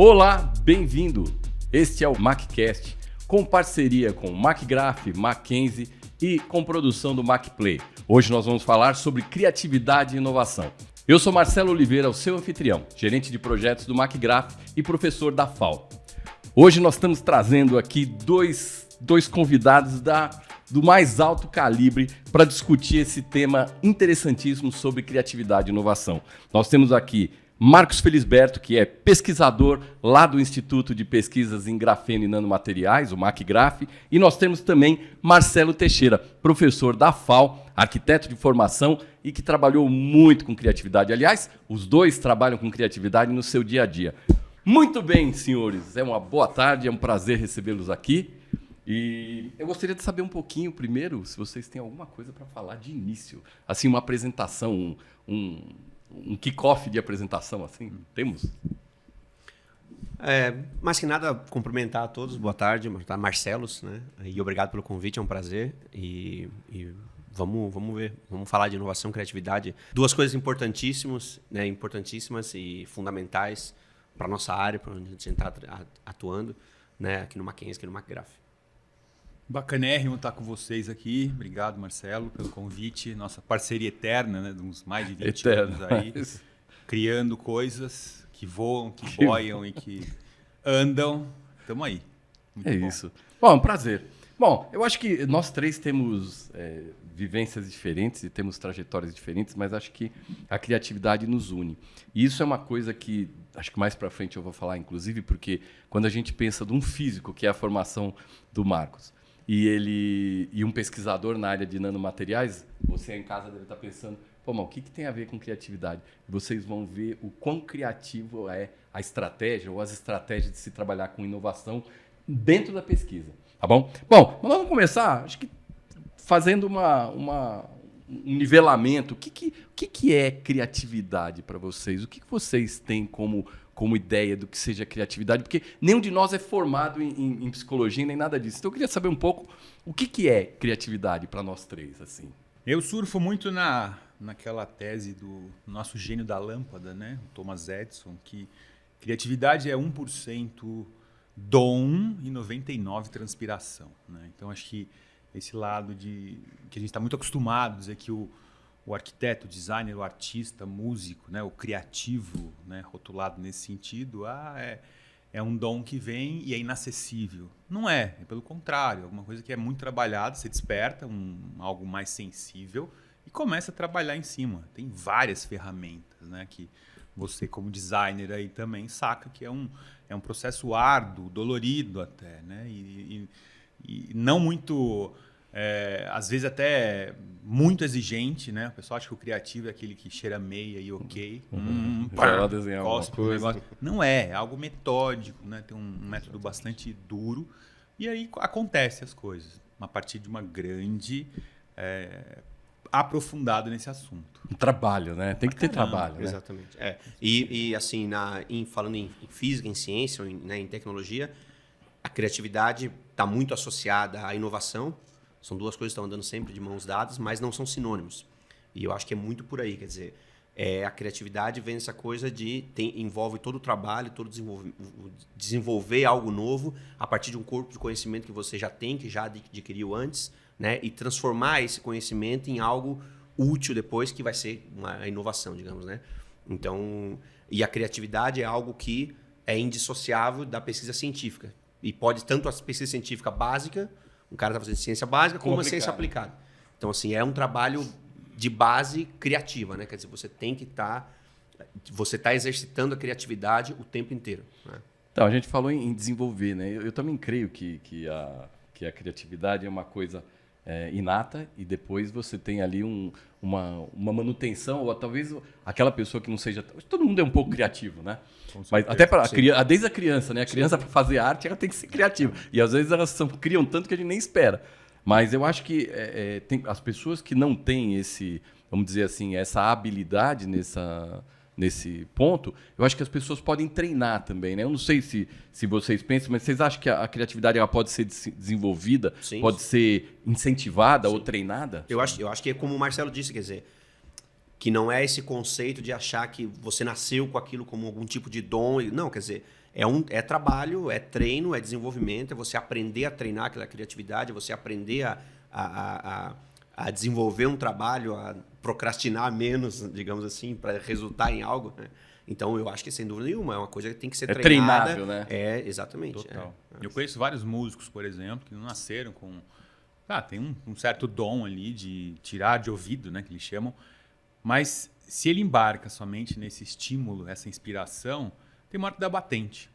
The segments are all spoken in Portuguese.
Olá, bem-vindo! Este é o MacCast, com parceria com o MacGraph, Mackenzie e com produção do MacPlay. Hoje nós vamos falar sobre criatividade e inovação. Eu sou Marcelo Oliveira, o seu anfitrião, gerente de projetos do MacGraph e professor da FAO. Hoje nós estamos trazendo aqui dois convidados do mais alto calibre para discutir esse tema interessantíssimo sobre criatividade e inovação. Nós temos aqui Marcos Felisberto, que é pesquisador lá do Instituto de Pesquisas em Grafeno e Nanomateriais, o MacGraph, e nós temos também Marcelo Teixeira, professor da FAO, arquiteto de formação e que trabalhou muito com criatividade. Aliás, os dois trabalham com criatividade no seu dia a dia. Muito bem, senhores, é uma boa tarde, é um prazer recebê-los aqui. E eu gostaria de saber um pouquinho primeiro, se vocês têm alguma coisa para falar de início, assim, uma apresentação, um kick-off de apresentação, assim, temos? Mais que nada, cumprimentar a todos, boa tarde, Marcelos, né? E obrigado pelo convite, é um prazer. E vamos ver, vamos falar de inovação e criatividade. Duas coisas importantíssimas e fundamentais para a nossa área, para onde a gente está atuando, né? Aqui no Mackenzie, aqui no MacGraph. Bacanérrimo estar com vocês aqui. Obrigado, Marcelo, pelo convite. Nossa parceria eterna, né? De uns mais de 20 anos aí. Criando coisas que voam, que boiam e que andam. Estamos aí. Muito bom. Isso. Bom, um prazer. Bom, eu acho que nós três temos vivências diferentes e temos trajetórias diferentes, mas acho que a criatividade nos une. E isso é uma coisa que acho que mais para frente eu vou falar, inclusive, porque quando a gente pensa de um físico, que é a formação do Marcos, e um pesquisador na área de nanomateriais, você em casa deve estar pensando, pô, mas o que tem a ver com criatividade? Vocês vão ver o quão criativo é a estratégia ou as estratégias de se trabalhar com inovação dentro da pesquisa, tá bom? Bom, mas vamos começar, acho que fazendo um nivelamento. O que é criatividade para vocês? O que vocês têm como ideia do que seja criatividade? Porque nenhum de nós é formado em psicologia nem nada disso. Então eu queria saber um pouco o que é criatividade para nós três, assim. Eu surfo muito naquela tese do nosso gênio da lâmpada, né? O Thomas Edison, que criatividade é 1% dom e 99% transpiração, né? Então acho que esse lado que a gente está muito acostumado a dizer que o arquiteto, o designer, o artista, músico, né, o criativo, né, rotulado nesse sentido, é um dom que vem e é inacessível. Não é pelo contrário, é alguma coisa que é muito trabalhada, você desperta algo mais sensível e começa a trabalhar em cima. Tem várias ferramentas, né, que você como designer aí também saca que é um processo árduo, dolorido até, né, e não muito, às vezes até muito exigente, né? O pessoal acha que o criativo é aquele que cheira meia e ok. Vai lá desenhar alguma coisa. Não é algo metódico, né? Tem um método bastante duro e aí acontecem as coisas a partir de uma grande aprofundada nesse assunto. Um trabalho, né? Tem que ter trabalho, né? Exatamente. E assim, falando em física, em ciência, em tecnologia, a criatividade está muito associada à inovação. São duas coisas que estão andando sempre de mãos dadas, mas não são sinônimos. E eu acho que é muito por aí. Quer dizer, a criatividade vem essa coisa envolve todo o trabalho, todo desenvolver algo novo a partir de um corpo de conhecimento que você já tem, que já adquiriu antes, né? E transformar esse conhecimento em algo útil depois, que vai ser uma inovação, digamos, né? Então, e a criatividade é algo que é indissociável da pesquisa científica. E pode tanto a pesquisa científica básica, um cara está fazendo ciência básica, como a ciência aplicada. Então, assim, é um trabalho de base criativa, né? Quer dizer, você tá exercitando a criatividade o tempo inteiro, né? Então, a gente falou em desenvolver, né? Eu também creio que a criatividade é uma coisa inata e depois você tem ali uma manutenção, ou talvez aquela pessoa que não seja... Todo mundo é um pouco criativo, né? Mas até desde a criança, né? A criança, para fazer arte, ela tem que ser criativa. E às vezes elas criam tanto que a gente nem espera. Mas eu acho que tem as pessoas que não têm vamos dizer assim, essa habilidade nesse ponto, eu acho que as pessoas podem treinar também, né? Eu não sei se vocês pensam, mas vocês acham que a criatividade ela pode ser desenvolvida, sim, pode ser incentivada, sim, ou treinada? Eu acho que é como o Marcelo disse, quer dizer, que não é esse conceito de achar que você nasceu com aquilo como algum tipo de dom. Não, quer dizer, é trabalho, é treino, é desenvolvimento, é você aprender a treinar aquela criatividade, é você aprender a desenvolver um trabalho, a procrastinar menos, digamos assim, para resultar em algo, né? Então, eu acho que, sem dúvida nenhuma, é uma coisa que tem que ser treinada. Treinável, né? Exatamente. Total. Eu conheço vários músicos, por exemplo, que não nasceram com... tem um certo dom ali de tirar de ouvido, né, que eles chamam. Mas se ele embarca somente nesse estímulo, essa inspiração, tem uma hora que dá batente.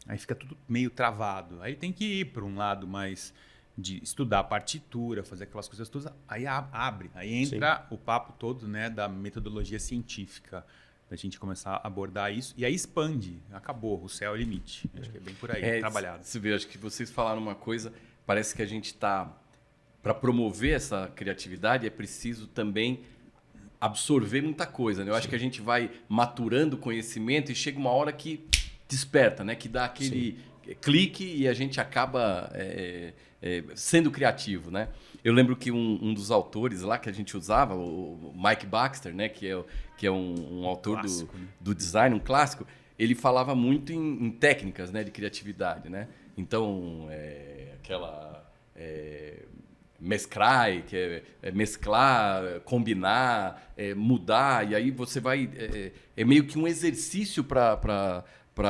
Aí fica tudo meio travado. Aí tem que ir para um lado mais de estudar a partitura, fazer aquelas coisas todas. Aí abre. Aí entra o papo todo, né, da metodologia científica. Da gente começar a abordar isso. E aí expande. Acabou. O céu é o limite. Acho que é bem por aí, trabalhado. Você vê, acho que vocês falaram uma coisa, parece que a gente está... Para promover essa criatividade, é preciso também absorver muita coisa, né? Eu acho que a gente vai maturando conhecimento e chega uma hora que desperta, né? Que dá aquele clique e a gente acaba sendo criativo, né? Eu lembro que um dos autores lá que a gente usava, o Mike Baxter, né? Que é um autor clássico, do design, um clássico, ele falava muito em técnicas, né? De criatividade, né? Então, mesclar, que é mesclar, combinar, mudar, e aí você vai... É meio que um exercício para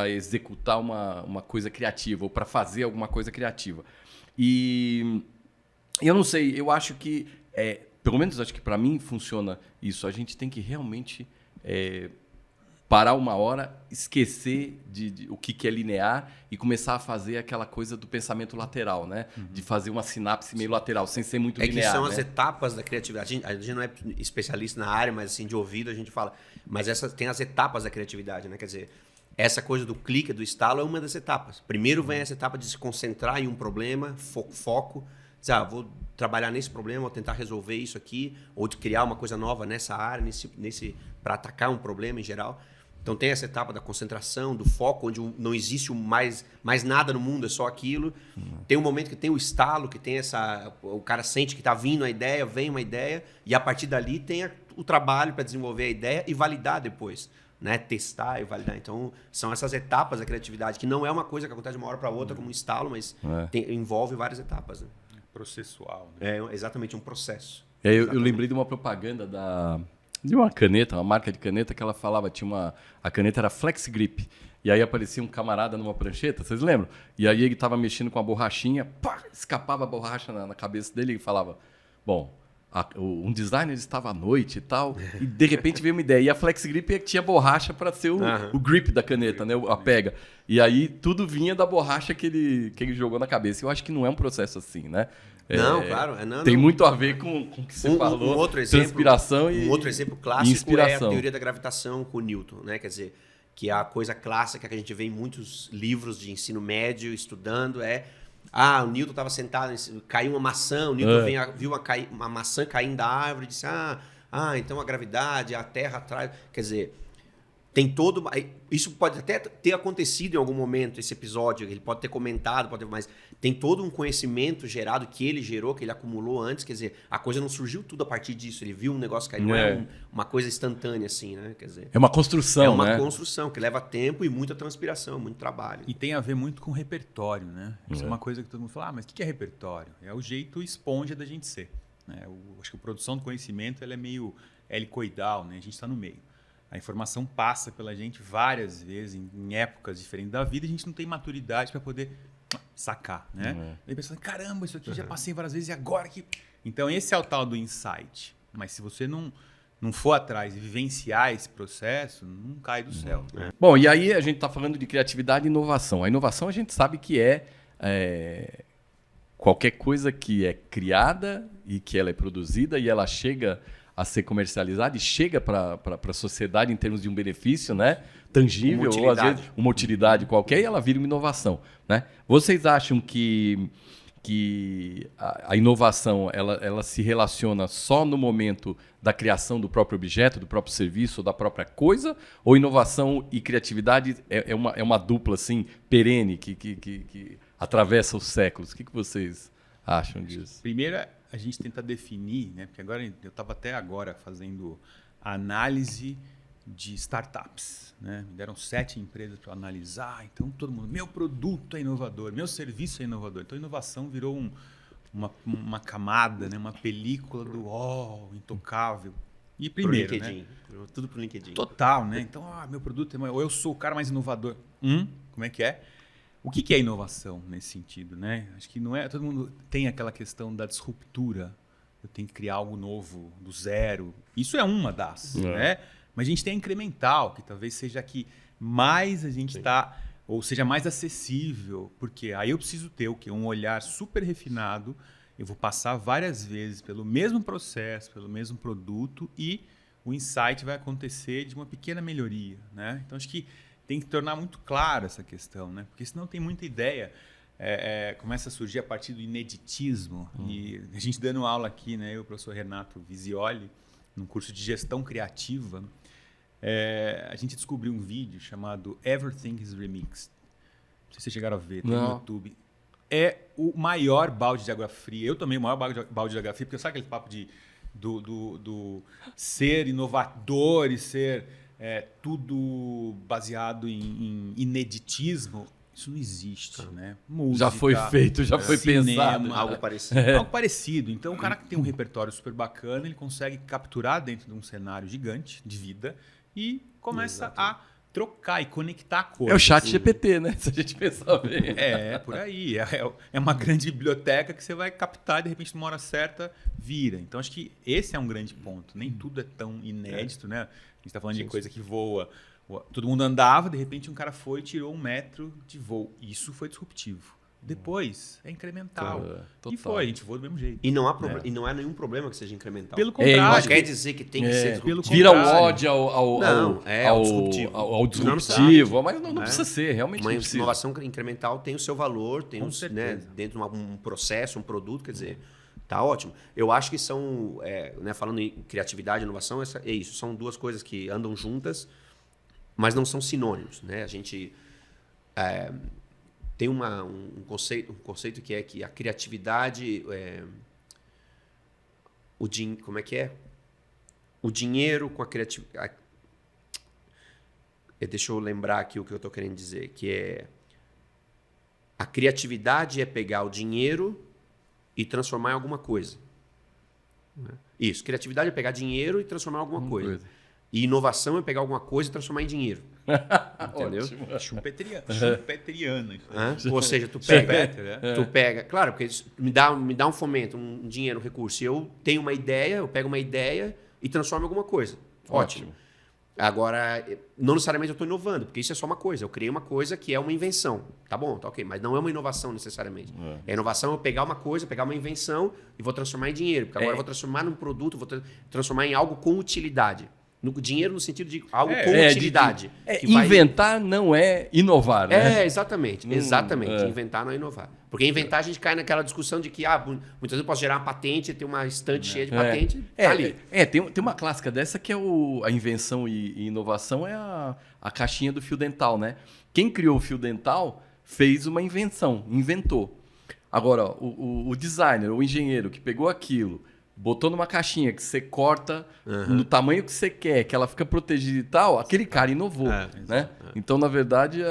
executar uma coisa criativa, ou para fazer alguma coisa criativa. E eu não sei, eu acho que, pelo menos acho que para mim funciona isso, a gente tem que realmente parar uma hora, esquecer de o que é linear e começar a fazer aquela coisa do pensamento lateral, né? Uhum. De fazer uma sinapse meio lateral, sem ser muito linear. Que são as etapas da criatividade. A gente não é especialista na área, mas assim, de ouvido a gente fala. Mas tem as etapas da criatividade, né? Quer dizer, essa coisa do clique, do estalo, é uma das etapas. Primeiro vem essa etapa de se concentrar em um problema, foco. Dizer, vou trabalhar nesse problema, vou tentar resolver isso aqui, ou de criar uma coisa nova nessa área, para atacar um problema em geral. Então tem essa etapa da concentração, do foco, onde não existe mais nada no mundo, é só aquilo. Tem um momento que tem o estalo, que tem o cara sente que está vindo a ideia, vem uma ideia, e a partir dali tem o trabalho para desenvolver a ideia e validar depois, né? Testar e validar. Então são essas etapas da criatividade, que não é uma coisa que acontece de uma hora para outra como um estalo, mas envolve várias etapas. Né? Processual. Né? É exatamente um processo. Eu lembrei de uma propaganda de uma caneta, uma marca de caneta, que ela falava, a caneta era Flex Grip. E aí aparecia um camarada numa prancheta, vocês lembram? E aí ele estava mexendo com a borrachinha, escapava a borracha na cabeça dele e falava, bom, um designer estava à noite e tal, e de repente veio uma ideia. E a Flex Grip tinha borracha para ser o grip da caneta, né? A pega. E aí tudo vinha da borracha que ele jogou na cabeça. Eu acho que não é um processo assim, né? Não, claro. Tem muito a ver com o que você falou. Um outro exemplo, transpiração e um outro exemplo clássico inspiração. É a teoria da gravitação com o Newton, né? Quer dizer, que é a coisa clássica que a gente vê em muitos livros de ensino médio estudando o Newton estava sentado, caiu uma maçã, o Newton viu uma maçã caindo da árvore e disse, então a gravidade, a Terra atrás... Quer dizer, tem todo... Isso pode até ter acontecido em algum momento, esse episódio, ele pode ter comentado, mas tem todo um conhecimento gerado que ele gerou, que ele acumulou antes, quer dizer, a coisa não surgiu tudo a partir disso, ele viu um negócio cair, não é uma coisa instantânea assim, né? Quer dizer, é uma construção, é uma né? construção que leva tempo e muita transpiração, muito trabalho. E tem a ver muito com repertório, né? Isso é uma coisa que todo mundo fala, mas o que é repertório? É o jeito esponja da gente ser. Né? Acho que a produção do conhecimento ela é meio helicoidal, né? A gente está no meio. A informação passa pela gente várias vezes, em épocas diferentes da vida, e a gente não tem maturidade para poder sacar, né? Aí a pessoa fala, caramba, isso aqui já passei várias vezes e agora que... Então esse é o tal do insight. Mas se você não for atrás e vivenciar esse processo, não cai do céu. Bom, e aí a gente está falando de criatividade e inovação. A inovação a gente sabe que é qualquer coisa que é criada e que ela é produzida e ela chega a ser comercializada e chega para a sociedade em termos de um benefício, né? Tangível, ou às vezes uma utilidade qualquer, e ela vira uma inovação. Né? Vocês acham que a inovação ela se relaciona só no momento da criação do próprio objeto, do próprio serviço, ou da própria coisa? Ou inovação e criatividade é uma dupla assim, perene, que atravessa os séculos? O que vocês acham disso? Primeiro, a gente tenta definir, né? Porque eu estava até agora fazendo a análise de startups. Né? Me deram 7 empresas para analisar. Então, todo mundo, meu produto é inovador, meu serviço é inovador. Então, inovação virou uma camada, né? Uma película do intocável. E primeiro, pro LinkedIn. Né? Tudo pro LinkedIn. Total, né? Então, meu produto é ou eu sou o cara mais inovador. Como é que é? O que é inovação nesse sentido, né? Acho que não é... Todo mundo tem aquela questão da disruptura. Eu tenho que criar algo novo, do zero. Isso é uma das, né? Mas a gente tem a incremental, que talvez seja a que mais a gente está... Ou seja, mais acessível. Porque aí eu preciso ter o quê? Um olhar super refinado. Eu vou passar várias vezes pelo mesmo processo, pelo mesmo produto e o insight vai acontecer de uma pequena melhoria, né? Então, acho que tem que tornar muito claro essa questão, né? Porque senão tem muita ideia. Começa a surgir a partir do ineditismo. E a gente dando aula aqui, né? Eu e o professor Renato Visioli, num curso de gestão criativa, a gente descobriu um vídeo chamado Everything is Remixed. Não sei se vocês chegaram a ver, tem no YouTube. É o maior balde de água fria. Eu também o maior balde de água fria, porque sabe aquele papo do ser inovador e ser tudo baseado em ineditismo? Isso não existe, né? Música, já foi feito, já foi cinema, pensado. Algo parecido. Algo parecido. Então, o cara que tem um repertório super bacana, ele consegue capturar dentro de um cenário gigante de vida e começa a trocar e conectar coisas. É o chat GPT, né? Se a gente pensar bem. Por aí. É uma grande biblioteca que você vai captar e, de repente, numa hora certa, vira. Então, acho que esse é um grande ponto. Nem tudo é tão inédito, né? A gente está falando de coisa que voa. Todo mundo andava, de repente um cara foi e tirou 1 metro de voo. Isso foi disruptivo. Depois, é incremental. Total. E foi, a gente voa do mesmo jeito. E não há nenhum problema que seja incremental. Pelo contrário. Não quer dizer que tem que ser disruptivo. Tira o contrário. ódio ao disruptivo. Ao disruptivo, mas não precisa ser, realmente Uma não precisa. inovação incremental tem o seu valor, tem Com certeza. dentro de um processo, um produto, quer dizer, tá ótimo. Eu acho que são, falando em criatividade e inovação, é isso. São duas coisas que andam juntas, mas não são sinônimos, né? A gente tem um conceito que é que a criatividade, como é que é? O dinheiro com a criatividade. Deixa eu lembrar aqui o que eu estou querendo dizer, que é a criatividade é pegar o dinheiro e transformar em alguma coisa. Isso, criatividade é pegar dinheiro e transformar em alguma coisa. E inovação é pegar alguma coisa e transformar em dinheiro. Entendeu? Schumpeteriano. Ou seja, tu pega... Claro, porque me dá um fomento, um dinheiro, um recurso. E eu tenho uma ideia, eu pego uma ideia e transformo em alguma coisa. Ótimo. Agora, não necessariamente eu estou inovando, porque isso é só uma coisa. Eu criei uma coisa que é uma invenção. Tá bom, tá ok. Mas não é uma inovação necessariamente. A inovação é eu pegar uma coisa, pegar uma invenção e vou transformar em dinheiro. Porque agora eu vou transformar num produto, vou transformar em algo com utilidade. Dinheiro no sentido de algo com utilidade. Inventar não é inovar, né? Exatamente. Inventar não é inovar. Porque inventar a gente cai naquela discussão de que muitas vezes eu posso gerar uma patente, ter uma estante cheia de patente, ali. Tem uma clássica dessa que é a invenção e inovação é a caixinha do fio dental, né? Quem criou o fio dental fez uma invenção, inventou. Agora, o designer, o engenheiro que pegou aquilo, botou numa caixinha que você corta no tamanho que você quer, que ela fica protegida e tal, aquele cara inovou, né? Então, na verdade,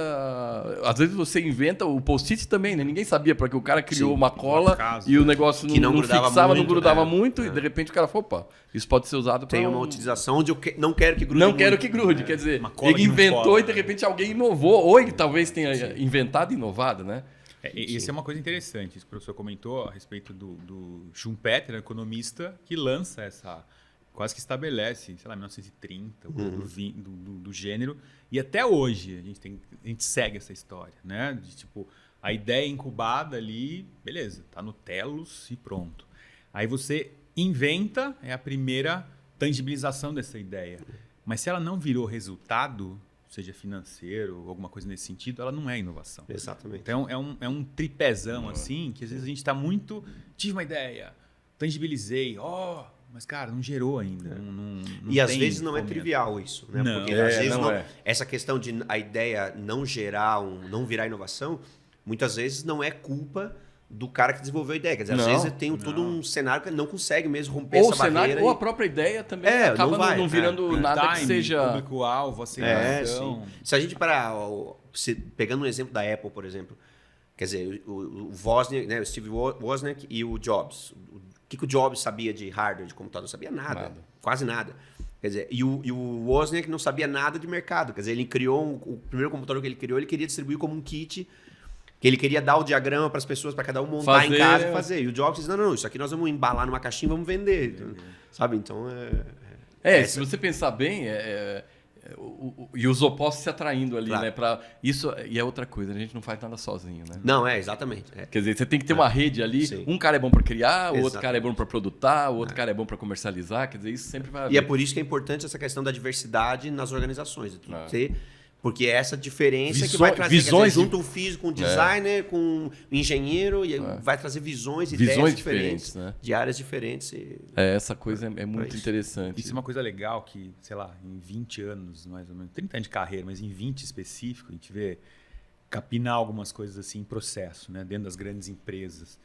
às vezes você inventa o post-it também, né? Ninguém sabia para que o cara criou uma cola e o negócio não fixava, não grudava muito, e de repente o cara falou, opa, isso pode ser usado para... Tem uma utilização onde eu não quero que grude. Não quero que grude, quer dizer, ele inventou e de repente alguém inovou, ou ele talvez tenha inventado e inovado, né? Isso é uma coisa interessante. Isso que o professor comentou a respeito do Schumpeter, economista, que lança quase que estabelece, sei lá, 1930, do gênero. E até hoje a gente segue essa história, né? De tipo, a ideia incubada ali, beleza, tá no telos e pronto. Aí você inventa, é a primeira tangibilização dessa ideia. Mas se ela não virou resultado, seja financeiro ou alguma coisa nesse sentido, ela não é inovação. Exatamente. Então, é um tripézão, assim, que às vezes a gente está muito... Tive uma ideia, tangibilizei, mas, cara, não gerou ainda. Não e às vezes não é trivial isso, né? Não, porque às vezes essa questão de a ideia não gerar, não virar inovação, muitas vezes não é culpa do cara que desenvolveu a ideia. Quer dizer, às Não, vezes tem todo um cenário que ele não consegue mesmo romper Ou o essa cenário, barreira. ou a própria ideia também É, acaba não vai, não virando nada que Time, seja... público-alvo, aceitação. Sim. Se a gente parar, pegando um exemplo da Apple, por exemplo, quer dizer, o Wozniak, né, o Steve Wozniak e o Jobs. O que o Jobs sabia de hardware, de computador? Não sabia nada. Quase nada. Quer dizer, e o Wozniak não sabia nada de mercado. Quer dizer, ele criou o primeiro computador que ele criou, ele queria distribuir como um kit, que ele queria dar o diagrama para as pessoas, para cada um montar em casa e fazer. E o Jobs disse, não, isso aqui nós vamos embalar numa caixinha e vamos vender. Sabe? Então, se você pensar bem, e os opostos se atraindo ali, Claro. né? Isso, e é outra coisa, a gente não faz nada sozinho, né? Não, exatamente. Quer dizer, você tem que ter uma rede ali, Sim. um cara é bom para criar, o outro Exatamente. cara é bom para produtar, o outro cara é bom para comercializar, quer dizer, isso sempre vai haver. E é por isso que é importante essa questão da diversidade nas organizações. Porque é essa diferença que vai trazer, visões junto o físico com o designer, com o engenheiro, e vai trazer visões Visões ideias diferentes, né? de áreas diferentes. Essa coisa é muito isso. interessante. Isso é uma coisa legal que, sei lá, em 20 anos, mais ou menos, 30 anos de carreira, mas em 20 específico, a gente vê capinar algumas coisas assim em processo, né? Dentro das grandes empresas.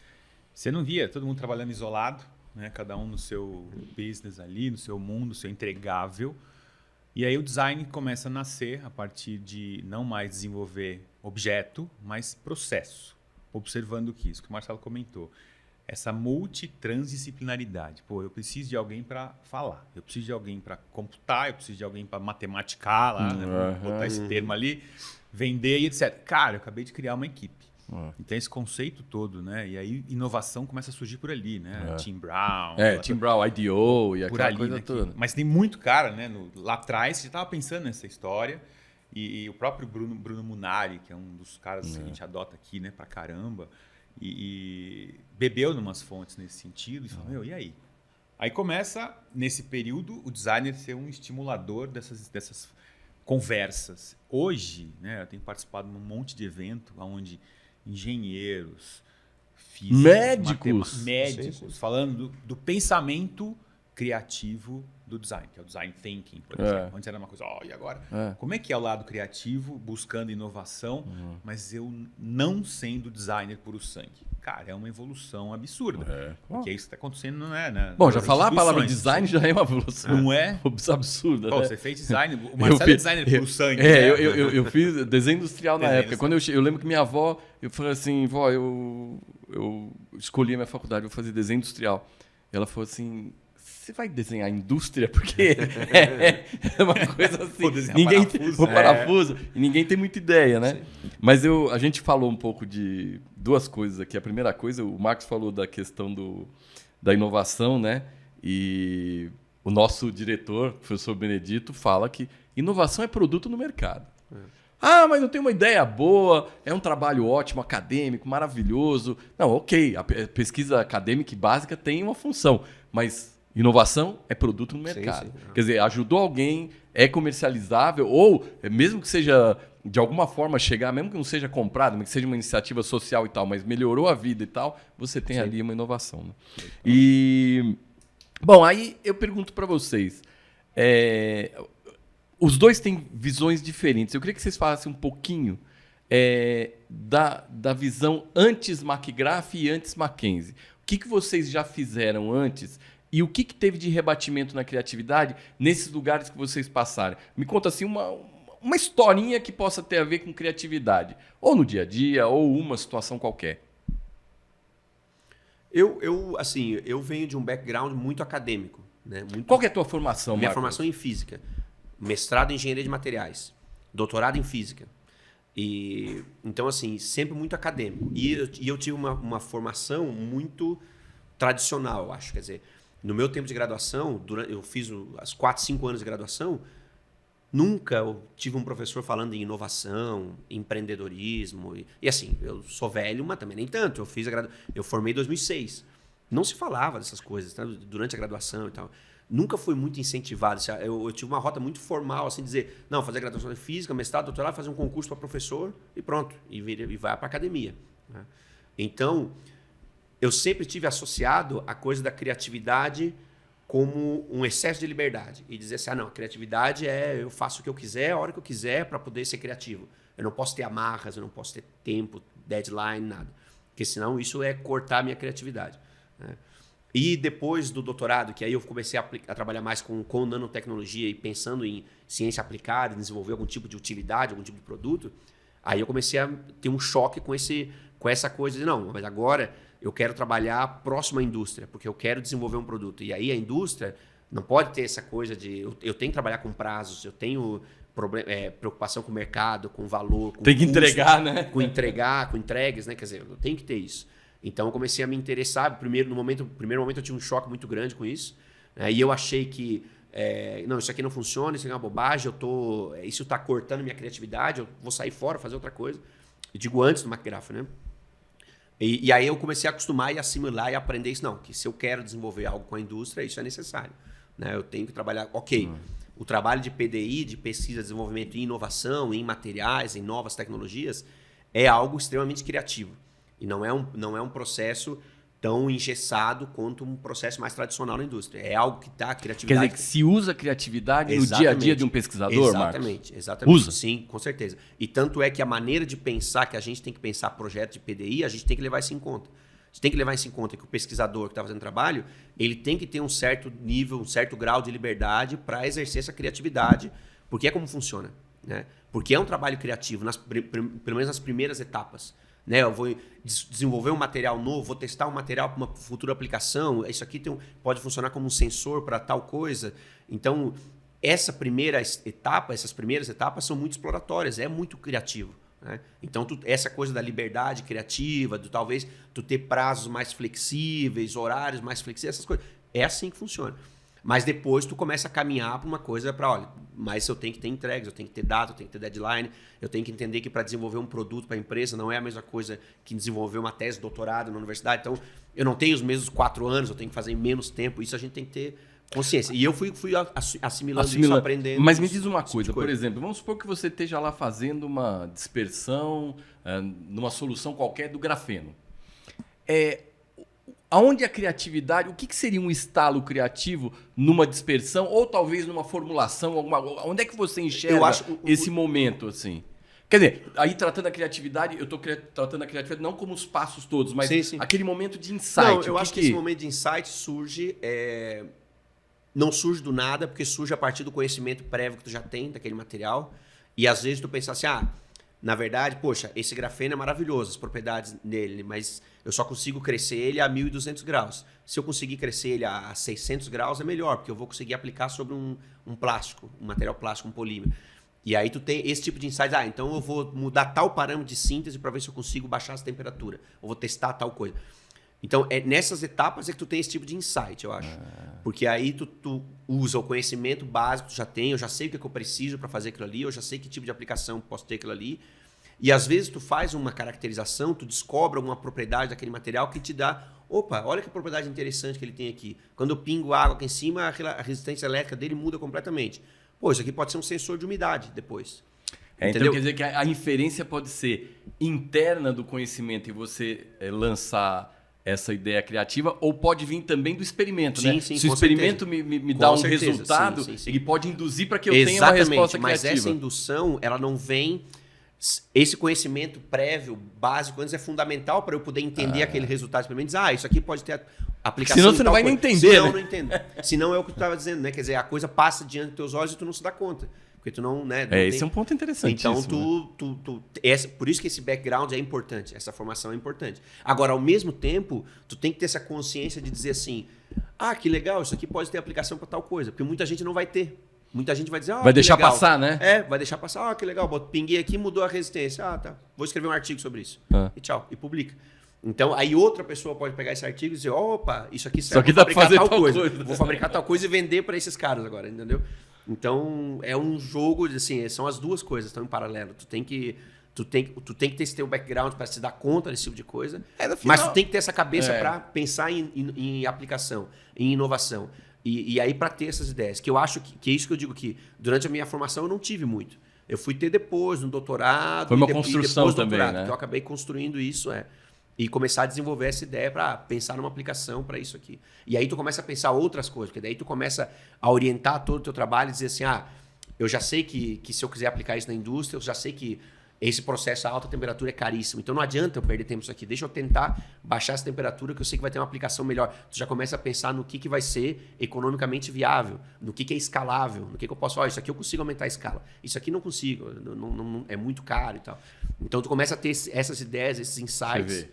Você não via todo mundo trabalhando isolado, né? Cada um no seu business ali, no seu mundo, no seu entregável. E aí o design começa a nascer a partir de não mais desenvolver objeto, mas processo. Observando o que o Marcelo comentou. Essa multitransdisciplinaridade. Pô, eu preciso de alguém para falar, eu preciso de alguém para computar, eu preciso de alguém para matematicar lá, né? Vou botar esse termo ali, vender e etc. Cara, eu acabei de criar uma equipe. Então esse conceito todo, né? E aí inovação começa a surgir por ali, né? Tim Brown. Tim Brown, IDEO e por aquela ali, coisa né, toda. Mas tem muito cara, né? Lá atrás, você estava pensando nessa história. E o próprio Bruno Munari, que é um dos caras que a gente adota aqui, né? Pra caramba. E bebeu numas fontes nesse sentido. E falou, e aí? Aí começa, nesse período, o designer ser um estimulador dessas conversas. Hoje, né? Eu tenho participado de um monte de evento onde engenheiros, físicos, médicos, falando do pensamento criativo do design, que é o design thinking, por exemplo. Antes era uma coisa, e agora? Como é que é o lado criativo, buscando inovação, mas eu não sendo designer puro sangue? Cara, é uma evolução absurda. Porque é isso que está acontecendo, né? Bom, já falar a palavra design já é uma evolução. Não é? Absurda. Pô, né? você fez design, o Marcelo é designer puro sangue. Eu fiz desenho industrial na época. Quando eu lembro que minha avó, eu falei assim, vó, eu escolhi a minha faculdade, eu vou fazer desenho industrial. Ela falou assim, você vai desenhar indústria? Porque é uma coisa assim. Ninguém parafuso, e ninguém tem muita ideia, né? Sim. Mas a gente falou um pouco de duas coisas aqui. A primeira coisa, o Marcos falou da questão da inovação, né? E o nosso diretor, o professor Benedito, fala que inovação é produto no mercado. Mas eu tenho uma ideia boa, é um trabalho ótimo, acadêmico, maravilhoso. Não, ok, a pesquisa acadêmica e básica tem uma função, mas inovação é produto no mercado. Sim. Quer dizer, ajudou alguém, é comercializável, ou mesmo que seja, de alguma forma, chegar, mesmo que não seja comprado, mesmo que seja uma iniciativa social e tal, mas melhorou a vida e tal, você tem ali uma inovação. Né? E, bom, aí eu pergunto para vocês, os dois têm visões diferentes. Eu queria que vocês falassem um pouquinho da visão antes McGrath e antes Mackenzie. O que vocês já fizeram antes e o que teve de rebatimento na criatividade nesses lugares que vocês passaram? Me conta assim uma historinha que possa ter a ver com criatividade, ou no dia a dia, ou uma situação qualquer. Eu venho de um background muito acadêmico. Né? Qual que é a tua formação, Minha Marcos? formação é em física. Mestrado em engenharia de materiais. Doutorado em física. Então, assim, sempre muito acadêmico. E eu tive uma formação muito tradicional, eu acho. Quer dizer, no meu tempo de graduação, eu fiz as 4, 5 anos de graduação, nunca eu tive um professor falando em inovação, empreendedorismo. E assim, eu sou velho, mas também nem tanto. Eu formei em 2006. Não se falava dessas coisas, tá? Durante a graduação e tal. Nunca foi muito incentivado. Eu tive uma rota muito formal, assim, dizer, não, fazer graduação em física, mestrado, doutorado, fazer um concurso para professor e pronto. E vai para a academia. Né? Então, eu sempre tive associado a coisa da criatividade como um excesso de liberdade. E dizer assim, não, a criatividade eu faço o que eu quiser, a hora que eu quiser, para poder ser criativo. Eu não posso ter amarras, eu não posso ter tempo, deadline, nada. Porque senão isso é cortar a minha criatividade. Né? E depois do doutorado, que aí eu comecei a trabalhar mais com nanotecnologia e pensando em ciência aplicada, desenvolver algum tipo de utilidade, algum tipo de produto, aí eu comecei a ter um choque com essa coisa de, não, mas agora eu quero trabalhar próximo à indústria, porque eu quero desenvolver um produto. E aí a indústria não pode ter essa coisa de, eu tenho que trabalhar com prazos, eu tenho preocupação com o mercado, com valor, com tem que custo, entregar, né? com entregas, né? Quer dizer, eu tenho que ter isso. Então eu comecei a me interessar. No primeiro momento eu tive um choque muito grande com isso. Né? E eu achei que não, isso aqui não funciona, isso aqui é uma bobagem, isso está cortando minha criatividade, eu vou sair fora, fazer outra coisa. Eu digo antes do McGrath, né? E aí eu comecei a acostumar e assimilar e aprender isso. Não, que se eu quero desenvolver algo com a indústria, isso é necessário. Né? Eu tenho que trabalhar... Ok, o trabalho de PDI, de pesquisa, desenvolvimento e inovação, em materiais, em novas tecnologias, é algo extremamente criativo. E não é um processo tão engessado quanto um processo mais tradicional na indústria. É algo que dá criatividade... Quer dizer, que se usa a criatividade no dia a dia de um pesquisador, Marcos? Exatamente. Usa? Sim, com certeza. E tanto é que a maneira de pensar, que a gente tem que pensar projeto de PDI, a gente tem que levar isso em conta. A gente tem que levar isso em conta que o pesquisador que está fazendo trabalho, ele tem que ter um certo nível, um certo grau de liberdade para exercer essa criatividade, porque é como funciona. Né? Porque é um trabalho criativo, pelo menos nas primeiras etapas. Né? Eu vou desenvolver um material novo, vou testar um material para uma futura aplicação. Isso aqui pode funcionar como um sensor para tal coisa. Então, essas primeiras etapas são muito exploratórias, é muito criativo. Né? Então, essa coisa da liberdade criativa, talvez tu ter prazos mais flexíveis, horários mais flexíveis, essas coisas, é assim que funciona. Mas depois tu começa a caminhar para uma coisa para, olha, mas eu tenho que ter entregas, eu tenho que ter data, eu tenho que ter deadline, eu tenho que entender que para desenvolver um produto para a empresa não é a mesma coisa que desenvolver uma tese de doutorado na universidade. Então, eu não tenho os mesmos 4 anos, eu tenho que fazer em menos tempo. Isso a gente tem que ter consciência. E eu fui assimilando isso, aprendendo. Mas me diz uma coisa, por exemplo, vamos supor que você esteja lá fazendo uma dispersão numa solução qualquer do grafeno. Aonde a criatividade, o que seria um estalo criativo numa dispersão ou talvez numa formulação? Onde é que você enxerga esse momento? Assim? Quer dizer, aí tratando a criatividade, eu estou tratando a criatividade não como os passos todos, mas sim. Aquele momento de insight. Não, eu acho que esse momento de insight surge... não surge do nada, porque surge a partir do conhecimento prévio que tu já tem daquele material. E às vezes tu pensa assim, na verdade, poxa, esse grafeno é maravilhoso, as propriedades dele, mas eu só consigo crescer ele a 1.200 graus. Se eu conseguir crescer ele a 600 graus, é melhor, porque eu vou conseguir aplicar sobre um plástico, um material plástico, um polímero. E aí tu tem esse tipo de insight, então eu vou mudar tal parâmetro de síntese para ver se eu consigo baixar essa temperatura. Eu vou testar tal coisa. Então, nessas etapas é que tu tem esse tipo de insight, eu acho. Porque aí tu usa o conhecimento básico que tu já tem, eu já sei o que eu preciso para fazer aquilo ali, eu já sei que tipo de aplicação posso ter aquilo ali. E às vezes tu faz uma caracterização, tu descobre alguma propriedade daquele material que te dá, olha que propriedade interessante que ele tem aqui. Quando eu pingo água aqui em cima, a resistência elétrica dele muda completamente. Isso aqui pode ser um sensor de umidade depois. Então quer dizer que a inferência pode ser interna do conhecimento e você lançar essa ideia criativa, ou pode vir também do experimento, né? Sim, se o experimento me dá um resultado, sim. Ele pode induzir para que eu tenha uma resposta criativa. Mas essa indução, ela não vem... Esse conhecimento prévio, básico, antes é fundamental para eu poder entender aquele resultado do experimento. Dizer, isso aqui pode ter aplicação. Senão você não vai nem entender. Senão eu não entendo. Senão é o que tu estava dizendo, né? Quer dizer, a coisa passa diante dos teus olhos e tu não se dá conta. Porque tu não, né? Esse é um ponto interessante. Então, por isso que esse background é importante, essa formação é importante. Agora, ao mesmo tempo, tu tem que ter essa consciência de dizer assim, que legal, isso aqui pode ter aplicação para tal coisa. Porque muita gente não vai ter. Muita gente vai dizer, vai deixar passar, né? Vai deixar passar. Que legal, pinguei aqui, mudou a resistência. Tá. Vou escrever um artigo sobre isso. E tchau. E publica. Então, aí outra pessoa pode pegar esse artigo e dizer, isso aqui serve para fabricar tal coisa. Vou fabricar tal coisa e vender para esses caras agora, entendeu? Então, é um jogo, assim, são as duas coisas, estão em paralelo. Tu tem que ter esse teu background para se dar conta desse tipo de coisa. Mas tu tem que ter essa cabeça para pensar em aplicação, em inovação. E aí para ter essas ideias, que eu acho que é isso que eu digo que durante a minha formação eu não tive muito. Eu fui ter depois, no doutorado. Foi uma construção também, né? Que eu acabei construindo isso, e começar a desenvolver essa ideia para pensar numa aplicação para isso aqui. E aí tu começa a pensar outras coisas, porque daí tu começa a orientar todo o teu trabalho e dizer assim, eu já sei que se eu quiser aplicar isso na indústria, eu já sei que Esse processo a alta temperatura é caríssimo. Então não adianta eu perder tempo nisso aqui. Deixa eu tentar baixar essa temperatura que eu sei que vai ter uma aplicação melhor. Tu já começa a pensar no que vai ser economicamente viável, no que é escalável, no que eu posso... isso aqui eu consigo aumentar a escala. Isso aqui não consigo, é muito caro e tal. Então tu começa a ter essas ideias, esses insights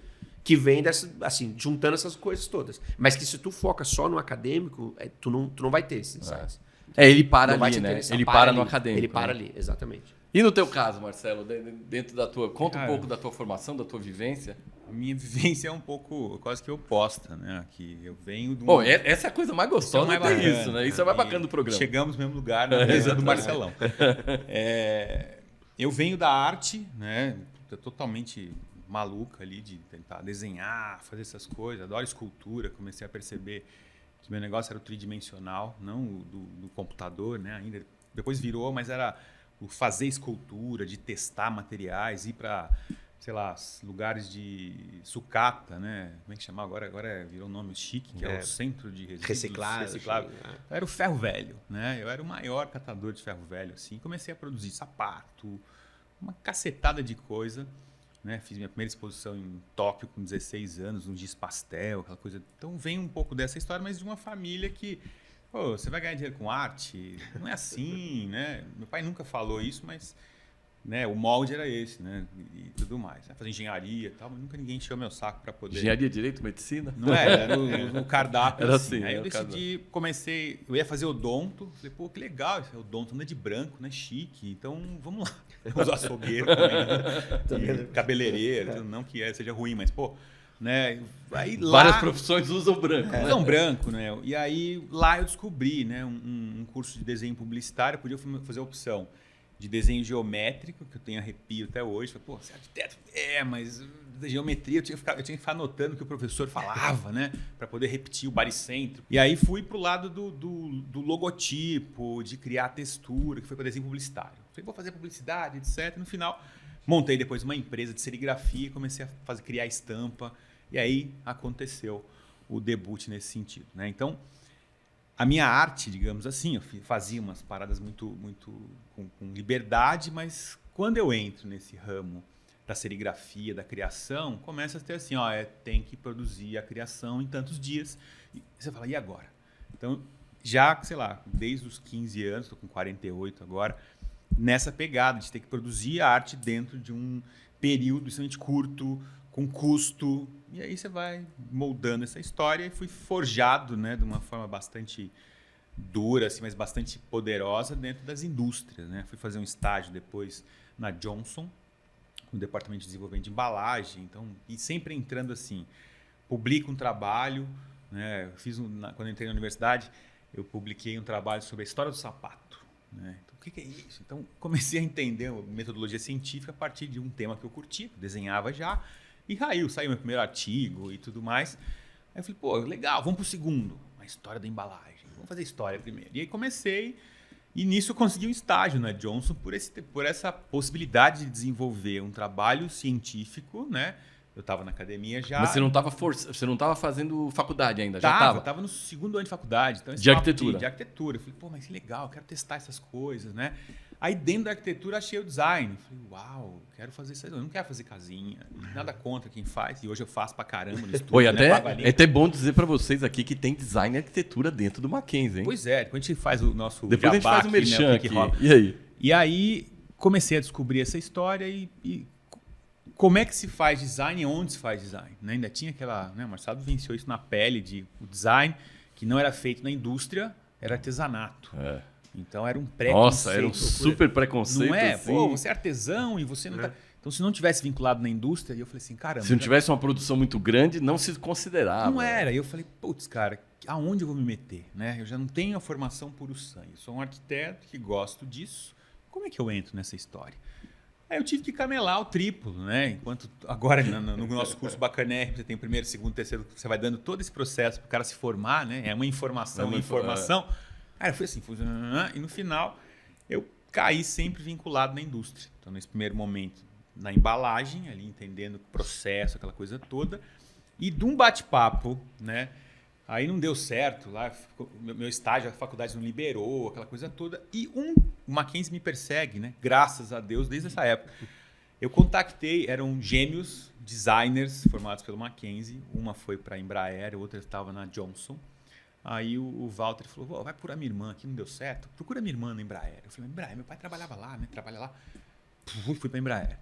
que vêm assim, juntando essas coisas todas. Mas que se tu foca só no acadêmico, tu não vai ter esses insights. Ele para ali, né? Ele para no acadêmico. Ele para ali, exatamente. E no teu caso, Marcelo, dentro da tua... Conta um pouco da tua formação, da tua vivência. A minha vivência é um pouco quase que oposta, né? Que eu venho do... Bom, essa é a coisa mais gostosa mais bacana, isso, né? Isso é mais bacana do programa. Chegamos no mesmo lugar na mesa do Marcelão. Eu venho da arte, né? Totalmente maluca ali de tentar desenhar, fazer essas coisas. Adoro escultura. Comecei a perceber que meu negócio era o tridimensional, não o do computador, né? Ainda depois virou, mas era o fazer escultura, de testar materiais, ir para, sei lá, lugares de sucata, né? Como é que chama agora? Agora virou um nome chique, que é o Centro de Resíduos Recicláveis. Eu era o ferro velho, né? Eu era o maior catador de ferro velho, assim. Comecei a produzir sapato, uma cacetada de coisa, né? Fiz minha primeira exposição em Tóquio com 16 anos, um giz pastel, aquela coisa. Então vem um pouco dessa história, mas de uma família que... Pô, você vai ganhar dinheiro com arte? Não é assim, né? Meu pai nunca falou isso, mas, né, o molde era esse, né? E tudo mais. Fazer engenharia e tal, mas nunca ninguém encheu meu saco para poder... Engenharia, direito, medicina? Não era no cardápio. Era assim. Aí eu decidi, comecei... Eu ia fazer odonto. Falei, pô, que legal, esse odonto anda de branco, né? Chique. Então, vamos lá. Os açougueiros também, né? Cabeleireiro. Não que seja ruim, mas, pô... Né? Aí, várias profissões usam branco. Né? Usam branco, né? E aí lá eu descobri, né, um curso de desenho publicitário. Eu podia fazer a opção de desenho geométrico, que eu tenho arrepio até hoje. Falei, pô, você é arquiteto? Mas da geometria eu tinha que ficar anotando o que o professor falava, né? Para poder repetir o baricentro. E aí fui pro lado do logotipo, de criar textura, que foi para desenho publicitário. Falei, vou fazer publicidade, etc. No final, montei depois uma empresa de serigrafia e comecei a criar estampa. E aí aconteceu o debut nesse sentido, né? Então, a minha arte, digamos assim, eu fazia umas paradas muito com liberdade, mas quando eu entro nesse ramo da serigrafia, da criação, começa a ter assim, tem que produzir a criação em tantos dias. E você fala, e agora? Então, já, sei lá, desde os 15 anos, estou com 48 agora, nessa pegada de ter que produzir a arte dentro de um período extremamente curto, com custo, e aí você vai moldando essa história e fui forjado, né, de uma forma bastante dura, assim, mas bastante poderosa dentro das indústrias, né? Fui fazer um estágio depois na Johnson, no departamento de desenvolvimento de embalagem, então, e sempre entrando assim, publico um trabalho, né? Quando eu entrei na universidade, eu publiquei um trabalho sobre a história do sapato, né? Então, o que é isso? Então, comecei a entender a metodologia científica a partir de um tema que eu curtia, desenhava já. E saiu meu primeiro artigo e tudo mais. Aí eu falei, pô, legal, vamos pro segundo. A história da embalagem. Vamos fazer história primeiro. E aí comecei, e nisso eu consegui um estágio na Johnson por essa possibilidade de desenvolver um trabalho científico, né? Eu estava na academia já. Mas você não estava fazendo faculdade ainda? Já estava? Estava no segundo ano de faculdade. Então, de arquitetura? De arquitetura. Eu falei, pô, mas que legal, quero testar essas coisas, né? Aí dentro da arquitetura achei o design. Falei, uau, quero fazer isso aí. Eu não quero fazer casinha, nada contra quem faz. E hoje eu faço pra caramba no estúdio. Oi, é até bom dizer pra vocês aqui que tem design e arquitetura dentro do Mackenzie, hein? Pois é, depois a gente faz o nosso depois a gente faz o merchan, né, aqui. E aí? E aí comecei a descobrir essa história e como é que se faz design e onde se faz design. Né? Ainda tinha aquela... Né, o Marcelo venceu isso na pele de o design que não era feito na indústria, era artesanato. É. Então era um preconceito. Nossa, era um super preconceito. Não é? Assim. Pô, você é artesão e você não tá... Então, se não tivesse vinculado na indústria, eu falei assim, caramba... Se não tivesse uma produção muito grande, não se considerava. Não era. E eu falei, putz, cara, aonde eu vou me meter? Né? Eu já não tenho a formação puro sangue. Eu sou um arquiteto que gosto disso. Como é que eu entro nessa história? Aí eu tive que camelar o triplo, né? Enquanto agora no nosso curso Bacanérrimo, você tem o primeiro, segundo, terceiro, você vai dando todo esse processo para o cara se formar, né? É uma informação, informação. Aí eu fui assim, e no final eu caí sempre vinculado na indústria. Então, nesse primeiro momento, na embalagem, ali entendendo o processo, aquela coisa toda, e de um bate-papo, né? Aí não deu certo, lá meu estágio, a faculdade não liberou, aquela coisa toda, e o Mackenzie me persegue, né? Graças a Deus, desde essa época. Eu contactei, eram gêmeos designers formados pelo Mackenzie. Uma foi para a Embraer, a outra estava na Johnson. Aí o Walter falou, vai procurar minha irmã, aqui não deu certo. Procura minha irmã na Embraer. Eu falei, Embraer, meu pai trabalhava lá, né? Trabalha lá. Fui para a Embraer.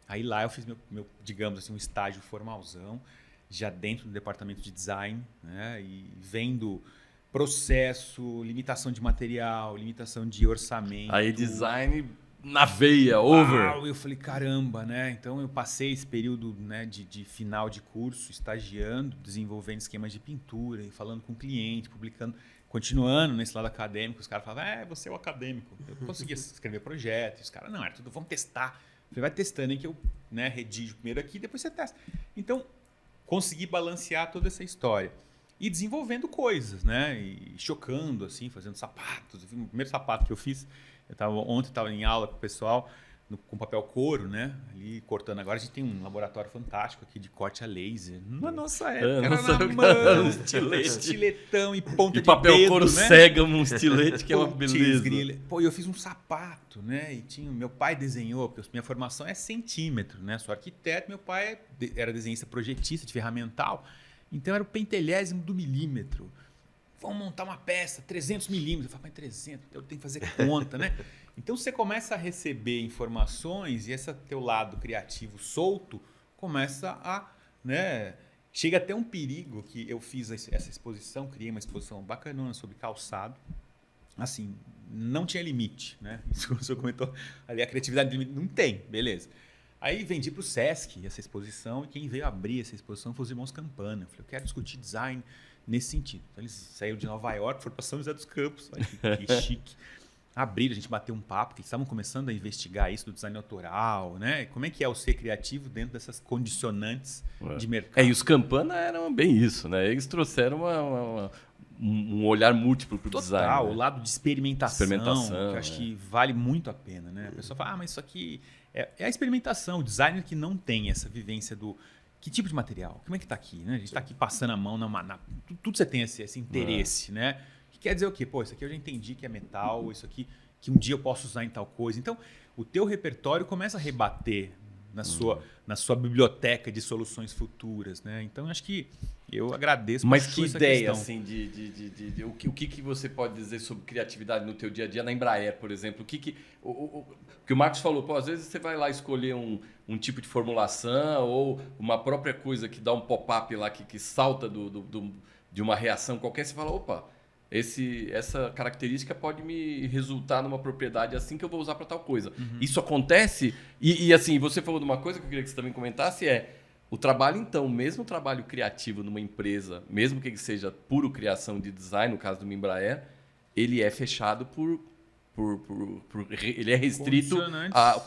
Aí lá eu fiz meu, digamos assim, um estágio formalzão, já dentro do departamento de design, né? E vendo processo, limitação de material, limitação de orçamento. Aí design na veia, over. Eu falei, caramba, né? Então eu passei esse período, né, de final de curso, estagiando, desenvolvendo esquemas de pintura, e falando com o cliente, publicando, continuando nesse lado acadêmico. Os caras falavam, você é o acadêmico. Eu conseguia escrever projeto. E os caras, não, era tudo, vamos testar. Eu falei, vai testando aí que eu, né, redijo primeiro aqui, depois você testa. Então, consegui balancear toda essa história. E desenvolvendo coisas, né? E chocando, assim, fazendo sapatos. O primeiro sapato que eu fiz, ontem eu estava em aula com o pessoal, com papel couro, né? Ali cortando. Agora a gente tem um laboratório fantástico aqui de corte a laser. Na nossa época, era na mão, estiletão e ponta e de papel dedo, couro, né? cega um estilete, que é uma beleza. Pô, eu fiz um sapato, né? E meu pai desenhou, porque minha formação é centímetro, né? Sou arquiteto, meu pai era desenhista projetista de ferramental. Então era o pentelésimo do milímetro. Vamos montar uma peça, 300 milímetros. Eu falo, mas 300, eu tenho que fazer conta, né? Então você começa a receber informações e esse teu lado criativo solto começa a, né? Chega até um perigo que eu fiz essa exposição, criei uma exposição bacanona sobre calçado. Assim, não tinha limite, né? Isso que o senhor comentou ali, a criatividade limite não tem, beleza. Aí vendi para o Sesc essa exposição e quem veio abrir essa exposição foi os irmãos Campana. Eu falei, eu quero discutir design nesse sentido. Então, eles saíram de Nova York, foram para São José dos Campos. Olha que chique. Abriram, a gente bateu um papo, que eles estavam começando a investigar isso do design autoral, né? Como é que é o ser criativo dentro dessas condicionantes de mercado. E os Campana eram bem isso, né? Eles trouxeram um olhar múltiplo para o design. Total, né? o lado de experimentação que eu acho que vale muito a pena, né? A pessoa fala, mas isso aqui é a experimentação. O designer que não tem essa vivência do que tipo de material, como é que está aqui, né? A gente está aqui passando a mão tudo você tem esse interesse, né? Que quer dizer o quê? Pô, isso aqui eu já entendi que é metal, isso aqui que um dia eu posso usar em tal coisa. Então, o teu repertório começa a rebater na sua biblioteca de soluções futuras, né? Então, acho que eu agradeço. Mas que ideia, questão. assim, o que você pode dizer sobre criatividade no teu dia a dia na Embraer, por exemplo? O que o Marcos falou, pô, às vezes você vai lá escolher um tipo de formulação ou uma própria coisa que dá um pop-up lá que salta de uma reação qualquer, você fala, opa, essa característica pode me resultar numa propriedade assim que eu vou usar para tal coisa. Uhum. Isso acontece? E assim, você falou de uma coisa que eu queria que você também comentasse, o trabalho, então, mesmo o trabalho criativo numa empresa, mesmo que ele seja puro criação de design, no caso do Embraer, ele é fechado ele é restrito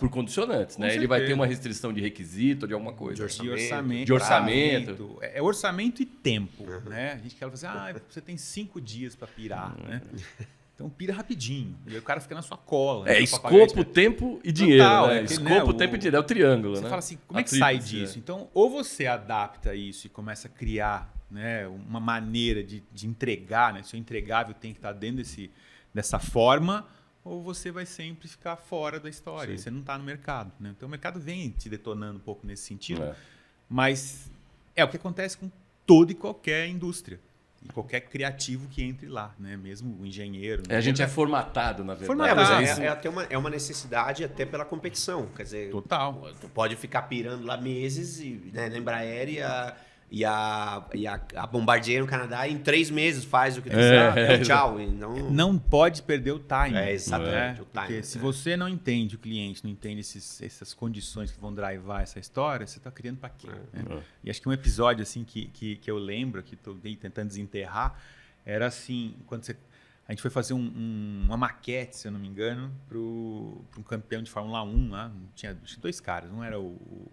por condicionantes, né? Ele vai ter uma restrição de requisito, de alguma coisa. De orçamento. É orçamento e tempo, né? A gente quer fazer, você tem 5 dias para pirar, né? Então pira rapidinho. E aí o cara fica na sua cola. Escopo, tempo e dinheiro. Total, né? Escopo, tempo e dinheiro. É o triângulo, você né? Fala assim, como é que sai disso? Então, ou você adapta isso e começa a criar, né, uma maneira de entregar, né? Seu entregável tem que estar dentro dessa forma, ou você vai sempre ficar fora da história. E você não está no mercado, né? Então o mercado vem te detonando um pouco nesse sentido. Mas é o que acontece com toda e qualquer indústria. E qualquer criativo que entre lá, né? Mesmo o engenheiro. A gente é formatado, na verdade. É uma necessidade até pela competição. Quer dizer, total. Tu pode ficar pirando lá meses e, né, na Embraer e a Bombardier no Canadá em 3 meses faz o que tu quiser. Tchau. Não pode perder o time. Exatamente. O time, porque se você não entende o cliente, não entende essas condições que vão drivar essa história, você está criando para quê? Né? E acho que um episódio assim que eu lembro, que estou tentando desenterrar, era assim, quando a gente foi fazer uma maquete, se eu não me engano, para um campeão de Fórmula 1 lá. Tinha 2 caras. Um era o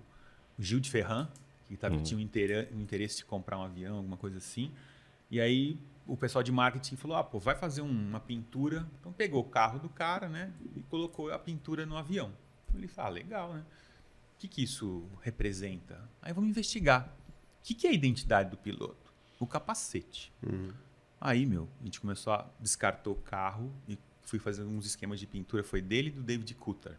Gil de Ferran, que tinha um interesse de comprar um avião, alguma coisa assim. E aí o pessoal de marketing falou, vai fazer uma pintura. Então pegou o carro do cara, né, e colocou a pintura no avião. Ele falou, legal, né? O que isso representa? Aí vamos investigar. O que é a identidade do piloto? O capacete. Aí, a gente descartou o carro e fui fazer uns esquemas de pintura. Foi dele e do David Coulthard.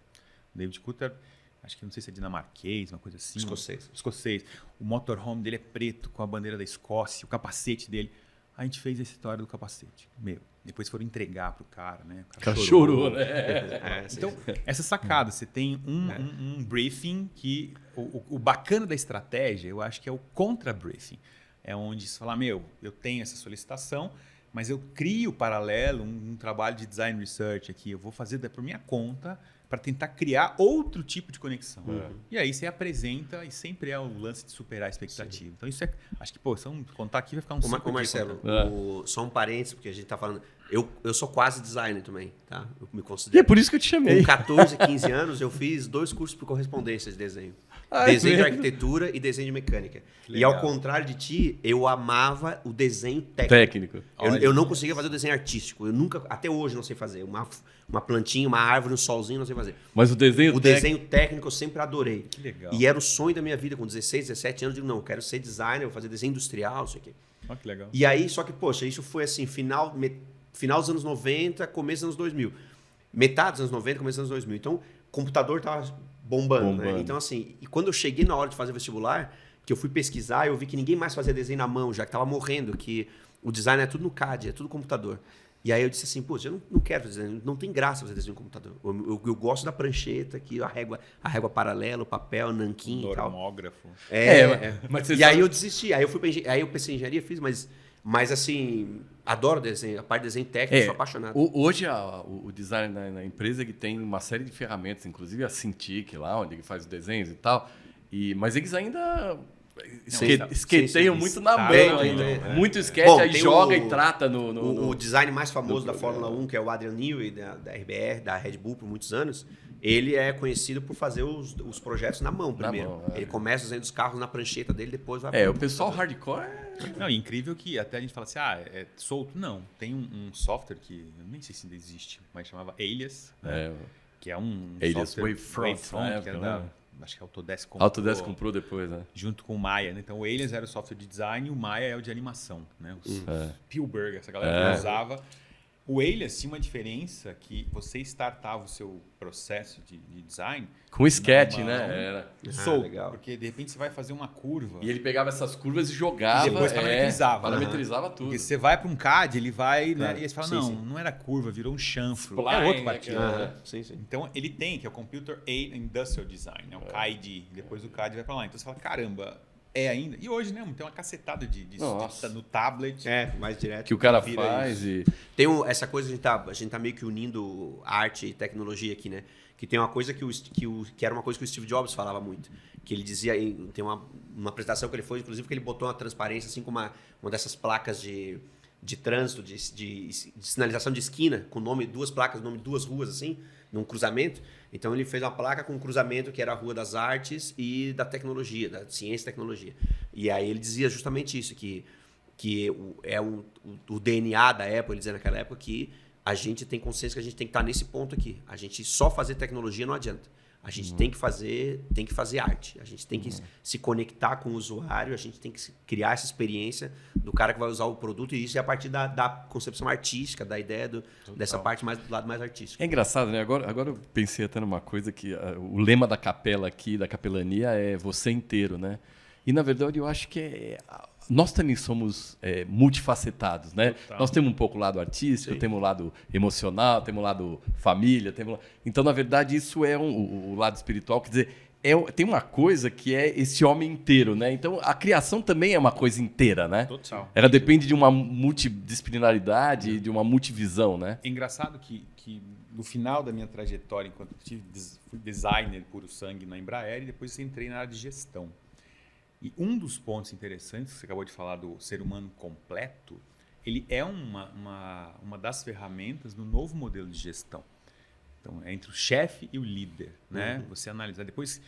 O David Coulthard acho que não sei se é dinamarquês, uma coisa assim. Escocês. O motorhome dele é preto, com a bandeira da Escócia, o capacete dele. A gente fez essa história do capacete. Depois foram entregar pro cara, né? O cara chorou, né? Então, essa sacada, você tem um briefing que... O bacana da estratégia, eu acho que é o contra-briefing. É onde você fala, eu tenho essa solicitação, mas eu crio paralelo, um trabalho de design research aqui. Eu vou fazer por minha conta para tentar criar outro tipo de conexão. E aí você apresenta e sempre é o lance de superar a expectativa. Sim. Então isso acho que, contar aqui vai ficar um 5 Ô Marcelo, só um parênteses, porque a gente tá falando... Eu sou quase designer também, tá? Eu me considero. E é por isso que eu te chamei. Com 14, 15 anos, eu fiz 2 cursos por correspondência de desenho. Desenho de arquitetura e desenho de mecânica. E ao contrário de ti, eu amava o desenho técnico. Eu não conseguia fazer o desenho artístico. Eu nunca, até hoje, não sei fazer. Uma plantinha, uma árvore, um solzinho, não sei fazer. Mas o desenho técnico eu sempre adorei. Que legal. E era o sonho da minha vida. Com 16, 17 anos, eu digo, não, eu quero ser designer, vou fazer desenho industrial, não sei o quê. Que legal. E aí, só que, poxa, isso foi assim, final dos anos 90, começo dos anos 2000. Metade dos anos 90, começo dos anos 2000. Então, o computador tava bombando. Né? Então, assim, e quando eu cheguei na hora de fazer vestibular, que eu fui pesquisar, eu vi que ninguém mais fazia desenho na mão, já que tava morrendo, que o design é tudo no CAD, é tudo computador. E aí eu disse assim, eu não quero fazer desenho, não tem graça fazer desenho no computador. Eu gosto da prancheta, aqui, a régua paralela, o papel, nanquim e tal. Normógrafo. Mas e aí eu desisti, aí eu pensei em engenharia, fiz, mas assim, adoro desenho, a parte de desenho técnico, sou apaixonado. Hoje o design na empresa ele tem uma série de ferramentas, inclusive a Cintiq lá, onde ele faz os desenhos e tal. Mas eles ainda esqueteiam muito na mão ainda. Muito sketch, aí joga e trata no... O design mais famoso da Fórmula 1, que é o Adrian Newey, da RBR, da Red Bull por muitos anos, ele é conhecido por fazer os projetos na mão primeiro. Ele começa desenhando os carros na prancheta dele, depois vai... o pessoal hardcore Não, incrível que até a gente fala assim, é solto. Não, tem um software que, eu nem sei se ainda existe, mas chamava Alias, que é um Alias software Wavefront, que era acho que a Autodesk comprou. Autodesk comprou depois, né? Junto com o Maya, né? Então o Alias era o software de design e o Maya é o de animação, né? Spielberg, essa galera que usava. O Alias tinha uma diferença que você startava o seu processo de design... Com sketch, né? Era solto, legal. Porque de repente você vai fazer uma curva... E ele pegava essas curvas e jogava... E depois parametrizava. Parametrizava tudo. Porque você vai para um CAD, ele vai... Né? E você fala, não era curva, virou um chanfro. É outro batido. Então ele tem, que é o Computer Aided Industrial Design, né? O CAID. Depois o CAD vai para lá. Então você fala, caramba... ainda. E hoje, né? Tem uma cacetada de no tablet. Mais direto. Que o cara faz e... Tem essa coisa, a gente tá meio que unindo arte e tecnologia aqui, né? Que tem uma coisa que era uma coisa que o Steve Jobs falava muito. Que ele dizia, tem uma apresentação que ele foi, inclusive, que ele botou uma transparência, assim, com uma dessas placas de trânsito, de sinalização de esquina, com duas placas, nome de duas ruas, assim, num cruzamento. Então ele fez uma placa com um cruzamento que era a Rua das Artes e da Tecnologia, da Ciência e Tecnologia. E aí ele dizia justamente isso, que o DNA da Apple, ele dizia naquela época que a gente tem consciência que a gente tem que estar nesse ponto aqui. A gente só fazer tecnologia não adianta. A gente tem que fazer arte. A gente tem que se conectar com o usuário, a gente tem que criar essa experiência do cara que vai usar o produto, e isso é a partir da concepção artística, da ideia dessa parte mais do lado mais artístico. É engraçado, né? Agora eu pensei até numa coisa que o lema da capela aqui, da capelania, é você inteiro, né? E, na verdade, eu acho que nós também somos multifacetados, né? Total. Nós temos um pouco o lado artístico, temos o lado emocional, temos o lado família. Então, na verdade, isso é o lado espiritual. Quer dizer, tem uma coisa que é esse homem inteiro, né? Então, a criação também é uma coisa inteira, né? Total. Ela depende de uma multidisciplinaridade, de uma multivisão, né? É engraçado que no final da minha trajetória, enquanto fui designer puro sangue na Embraer, e depois entrei na área de gestão. E um dos pontos interessantes que você acabou de falar do ser humano completo, ele é uma das ferramentas do novo modelo de gestão. Então, é entre o chefe e o líder, né? Você analisar. Depois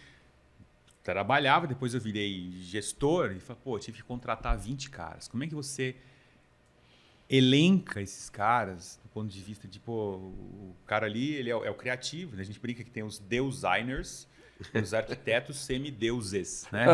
trabalhava, depois eu virei gestor e falei, tive que contratar 20 caras. Como é que você elenca esses caras do ponto de vista de, o cara ali, ele é o criativo, né? A gente brinca que tem os designers, os arquitetos semideuses, né?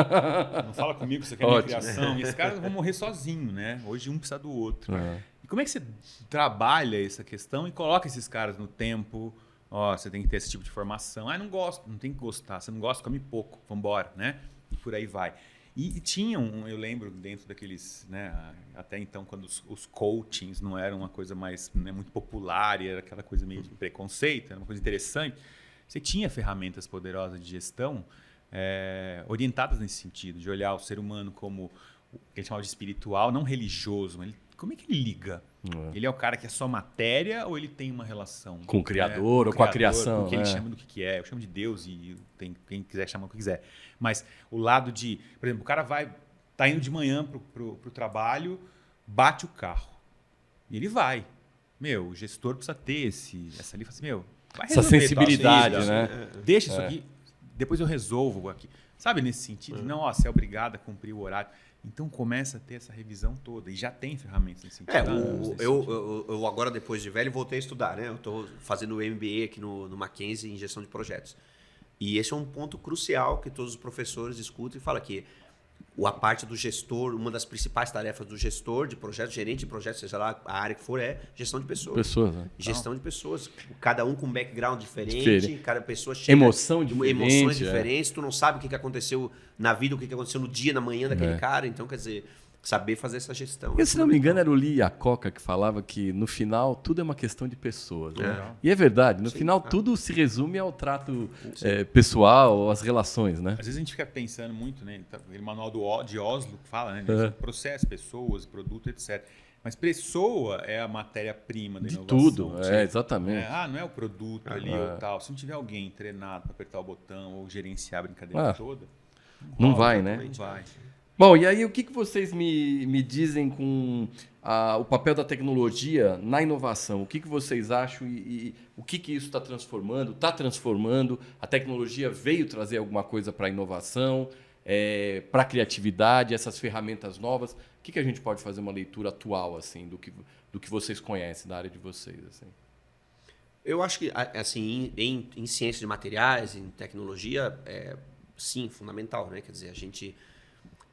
Não fala comigo que você quer minha criação. E esses caras vão morrer sozinhos, né? Hoje um precisa do outro. E como é que você trabalha essa questão e coloca esses caras no tempo, Ó, você tem que ter esse tipo de formação. Ah, não gosto, não tem que gostar. Você não gosta, come pouco, vambora, né? E por aí vai. E tinham, eu lembro, dentro daqueles, né, até então, quando os coachings não eram uma coisa mais, né, muito popular, e era aquela coisa meio de preconceito, era uma coisa interessante, você tinha ferramentas poderosas de gestão orientadas nesse sentido, de olhar o ser humano como o que ele chamava de espiritual, não religioso, mas como é que ele liga? Ele é o cara que é só matéria ou ele tem uma relação com o criador ou com a criação? Com o que ele chama do que é. Eu chamo de Deus e tem quem quiser chamar o que quiser. Mas o lado de... Por exemplo, o cara tá indo de manhã pro trabalho, bate o carro. E ele vai. O gestor precisa ter essa ali. Fala assim, vai essa sensibilidade, isso, né? Deixa isso aqui, depois eu resolvo aqui. Sabe, nesse sentido? Não, você é obrigado a cumprir o horário. Então começa a ter essa revisão toda e já tem ferramentas nesse sentido. Eu agora, depois de velho, voltei a estudar, né? Eu estou fazendo o MBA aqui no Mackenzie em gestão de projetos. E esse é um ponto crucial que todos os professores discutem e falam que a parte do gestor, uma das principais tarefas do gestor de projetos, gerente de projetos, seja lá a área que for, é gestão de pessoas. Né? Gestão de pessoas. Cada um com um background diferente, cada pessoa chega... Emoções diferentes. Tu não sabe o que aconteceu na vida, o que aconteceu no dia, na manhã daquele cara. Então, quer dizer, saber fazer essa gestão. E, se não me engano, era o Lee Iacocca que falava que, no final, tudo é uma questão de pessoas. Né? E é verdade. No final, tudo se resume ao trato pessoal, às relações. Né? Às vezes a gente fica pensando muito, né? Aquele manual de Oslo que fala, né? Processo, pessoas, produto, etc. Mas pessoa é a matéria-prima da inovação. De tudo, exatamente. Não é o produto ali ou tal. Se não tiver alguém treinado para apertar o botão ou gerenciar a brincadeira toda... Não vai, né? Não vai. Bom, e aí o que vocês me dizem com o papel da tecnologia na inovação? O que vocês acham e o que isso está transformando? Está transformando? A tecnologia veio trazer alguma coisa para a inovação, para a criatividade, essas ferramentas novas? O que a gente pode fazer uma leitura atual assim do que vocês conhecem da área de vocês? Assim? Eu acho que assim, em ciência de materiais, em tecnologia, sim, fundamental, né? Quer dizer,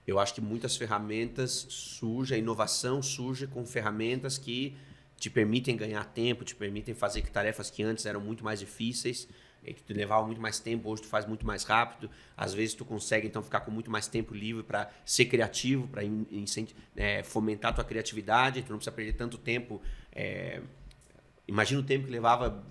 eu acho que muitas ferramentas surgem, a inovação surge com ferramentas que te permitem ganhar tempo, te permitem fazer tarefas que antes eram muito mais difíceis, que te levavam muito mais tempo, hoje tu faz muito mais rápido. Às vezes tu consegue então ficar com muito mais tempo livre para ser criativo, para fomentar a tua criatividade, tu não precisa perder tanto tempo. Imagina o tempo que levava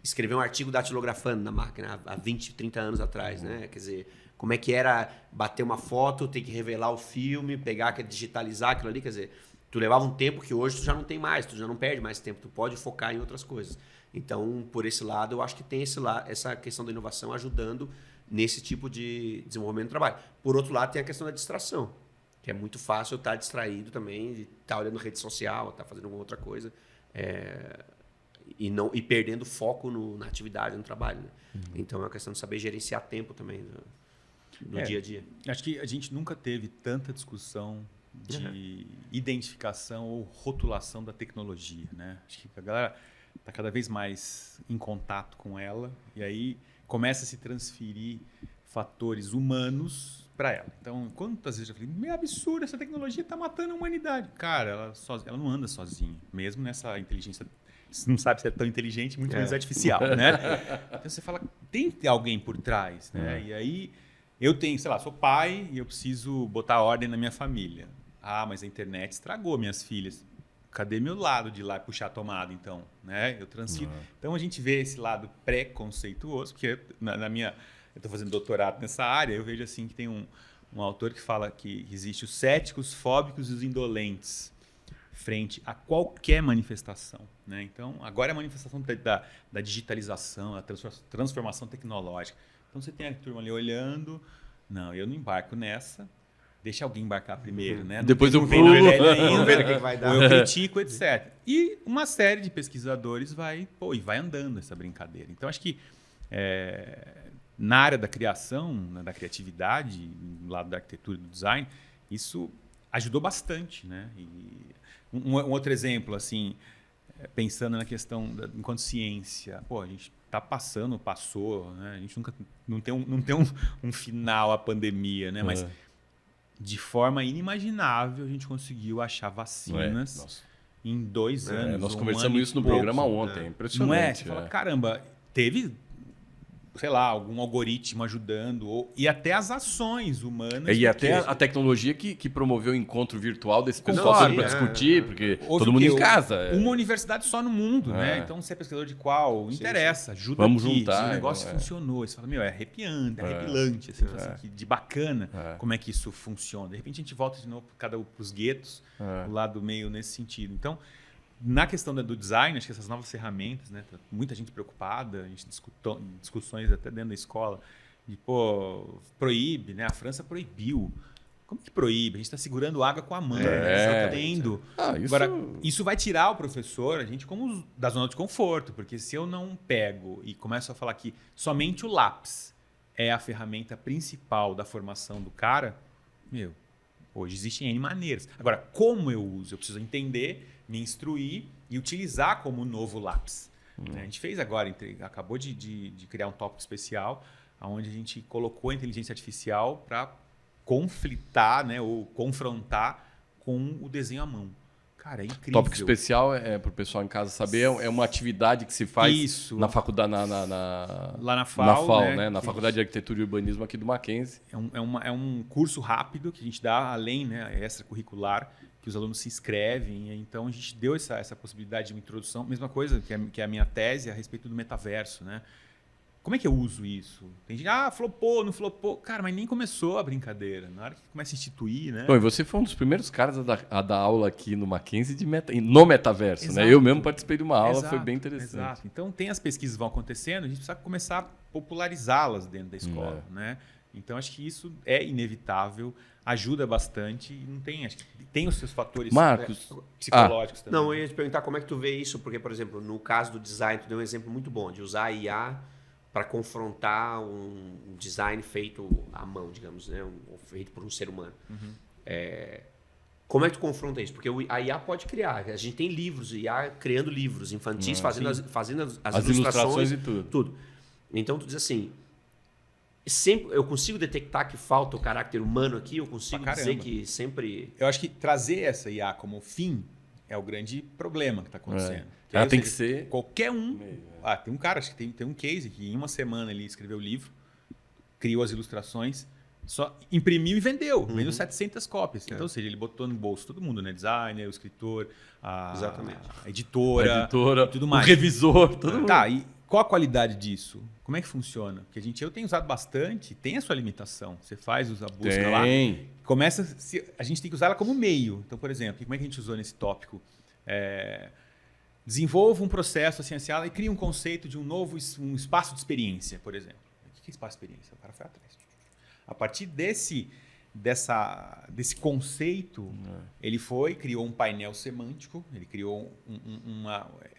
escrever um artigo datilografando na máquina há 20, 30 anos atrás, né? Quer dizer, como é que era bater uma foto, ter que revelar o filme, digitalizar aquilo ali, quer dizer, tu levava um tempo que hoje tu já não tem mais, tu já não perde mais tempo, tu pode focar em outras coisas. Então, por esse lado, eu acho que tem essa questão da inovação ajudando nesse tipo de desenvolvimento do trabalho. Por outro lado, tem a questão da distração, que é muito fácil eu estar distraído também, de estar olhando rede social, estar fazendo alguma outra coisa, e perdendo foco na atividade, no trabalho. Né? Então, é uma questão de saber gerenciar tempo também no dia a dia. Acho que a gente nunca teve tanta discussão de identificação ou rotulação da tecnologia, né? Acho que a galera está cada vez mais em contato com ela e aí começa a se transferir fatores humanos para ela. Então, quantas vezes eu falei, meio absurdo, essa tecnologia está matando a humanidade. Cara, ela não anda sozinha, mesmo nessa inteligência. Você não sabe se é tão inteligente, muito menos artificial, né? Então você fala, tem que ter alguém por trás, né? E aí eu tenho, sei lá, sou pai e eu preciso botar ordem na minha família. Ah, mas a internet estragou minhas filhas. Cadê meu lado de ir lá puxar a tomada, então? Né? Eu transfiro. Então a gente vê esse lado preconceituoso, porque eu estou fazendo doutorado nessa área, eu vejo assim que tem um autor que fala que existe os céticos, fóbicos e os indolentes frente a qualquer manifestação. Né? Então, agora é a manifestação da digitalização, da transformação tecnológica. Então, você tem a turma ali olhando, não, eu não embarco nessa, deixa alguém embarcar primeiro. Né? Depois eu pulo, vamos ver o que vai dar. Ou eu critico, etc. E uma série de pesquisadores vai andando essa brincadeira. Então, acho que na área da criação, da criatividade, do lado da arquitetura e do design, isso ajudou bastante. Né? E um outro exemplo, assim, pensando na questão enquanto ciência, a gente passou, né? A gente não tem um final à pandemia, né? Mas de forma inimaginável a gente conseguiu achar vacinas em 2 anos. Nós conversamos isso no programa ontem, impressionante. Não é? Você fala, caramba, teve, sei lá, algum algoritmo ajudando, e até as ações humanas. E até a tecnologia que promoveu o encontro virtual desse pessoal Concordo, para discutir, porque Houve todo mundo em casa. Uma universidade só no mundo, né? É. Então, você é pesquisador de qual? Não interessa, ajuda Vamos aqui. juntar, Se o negócio então, funcionou. Você fala, é arrepiante, arrepilante, assim, assim, de bacana como é que isso funciona. De repente, a gente volta de novo para os guetos, o lado meio nesse sentido. Então, na questão do design, acho que essas novas ferramentas, né? Tá muita gente preocupada, a gente discussões até dentro da escola, de, proíbe, né? A França proibiu. Como que proíbe? A gente está segurando água com a mão, né? Isso... Agora, isso vai tirar o professor, a gente, como da zona de conforto, porque se eu não pego e começo a falar que somente o lápis é a ferramenta principal da formação do cara, hoje existem N maneiras. Agora, como eu uso? Eu preciso entender, me instruir e utilizar como novo lápis. A gente fez agora, acabou de criar um tópico especial, onde a gente colocou a inteligência artificial para conflitar, né, ou confrontar com o desenho à mão. Cara, é incrível. Tópico especial, para o pessoal em casa saber, é uma atividade que se faz na faculdade, lá na FAO, né? Na Faculdade de Arquitetura e Urbanismo aqui do Mackenzie. É um curso rápido que a gente dá, além, né, extracurricular, que os alunos se inscrevem. Então, a gente deu essa possibilidade de uma introdução. Mesma coisa que é a minha tese a respeito do metaverso, né? Como é que eu uso isso? Tem gente, flopou, não flopou. Cara, mas nem começou a brincadeira. Na hora que começa a instituir, né? Bom, e você foi um dos primeiros caras a dar aula aqui no Mackenzie no metaverso, Exato. né? Eu mesmo participei de uma aula, foi bem interessante. Exato. Então, tem as pesquisas que vão acontecendo, a gente precisa começar a popularizá-las dentro da escola, né? Então, acho que isso é inevitável, ajuda bastante e não tem, acho que tem os seus fatores psicológicos também. Não, eu ia te perguntar como é que tu vê isso, porque, por exemplo, no caso do design, tu deu um exemplo muito bom de usar a IA para confrontar um design feito à mão, digamos, né? Feito por um ser humano. Como é que tu confronta isso? Porque a IA pode criar. A gente tem livros, IA criando livros infantis, fazendo as ilustrações e tudo. Então, tu diz assim, eu consigo detectar que falta o caráter humano aqui? Eu consigo dizer que sempre... Eu acho que trazer essa IA como fim é o grande problema que está acontecendo. Ela tem que ser... Qualquer um... tem um cara, acho que tem um case que em uma semana ele escreveu o livro, criou as ilustrações, só imprimiu e vendeu. Vendeu 700 cópias. Então, ou seja, ele botou no bolso todo mundo, né? Designer, o escritor, a editora, e tudo mais. O revisor, todo mundo. Tá, e qual a qualidade disso? Como é que funciona? Porque eu tenho usado bastante, tem a sua limitação. Você faz a busca lá. A gente tem que usar ela como meio. Então, por exemplo, como é que a gente usou nesse tópico? Desenvolva um processo assim, e cria um conceito de um espaço de experiência, por exemplo. O que é espaço de experiência? O cara foi atrás. A partir desse conceito, ele criou um painel semântico, ele criou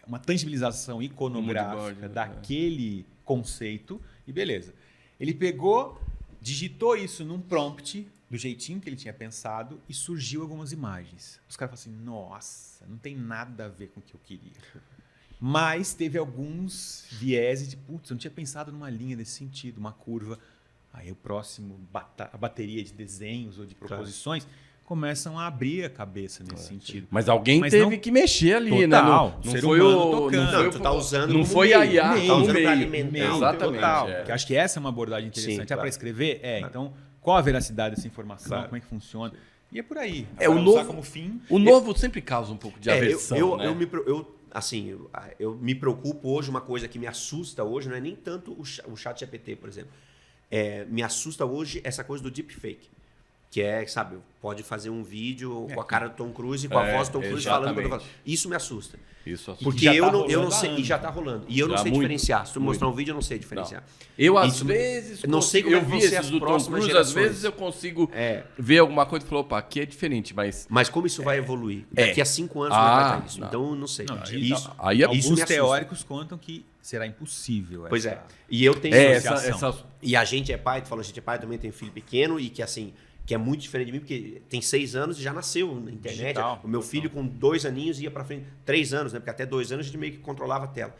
uma tangibilização iconográfica daquele conceito e beleza. Ele pegou, digitou isso num prompt, do jeitinho que ele tinha pensado, e surgiu algumas imagens. Os caras falaram assim, nossa, não tem nada a ver com o que eu queria. Mas teve alguns vieses de, eu não tinha pensado numa linha desse sentido, uma curva. Aí o próximo, a bateria de desenhos ou de proposições, começam a abrir a cabeça nesse sentido. Mas alguém teve que mexer ali, né? Não foi tu tá usando não foi a IA, tá usando para alimentar. Exatamente. Total. Acho que essa é uma abordagem interessante. Para escrever? Então, qual a veracidade dessa informação? Como é que funciona? E é por aí. Usar como fim. O novo sempre causa um pouco de aversão, né? Eu me preocupo hoje, uma coisa que me assusta hoje, não é nem tanto o chat GPT, por exemplo. Me assusta hoje essa coisa do deepfake. Que sabe, pode fazer um vídeo com a cara do Tom Cruise e com a voz do Tom Cruise falando o que eu tô falando. Isso me assusta. Isso assusta. Porque eu não sei, e já tá rolando. E eu não sei diferenciar. Se tu mostrar um vídeo, eu não sei diferenciar. Eu, às vezes, não sei como eu vi esses do Tom Cruise, às vezes eu consigo ver alguma coisa e falar, opa, aqui é diferente, mas... Mas como isso vai evoluir? Daqui a 5 anos vai estar isso. Então, eu não sei. Alguns teóricos contam que será impossível. Pois é. E eu tenho E a gente é pai, tu falou, a gente é pai, também tem filho pequeno e que assim... que é muito diferente de mim, porque tem 6 anos e já nasceu na internet. O meu filho com 2 aninhos ia para frente, 3 anos, né? Porque até 2 anos a gente meio que controlava a tela.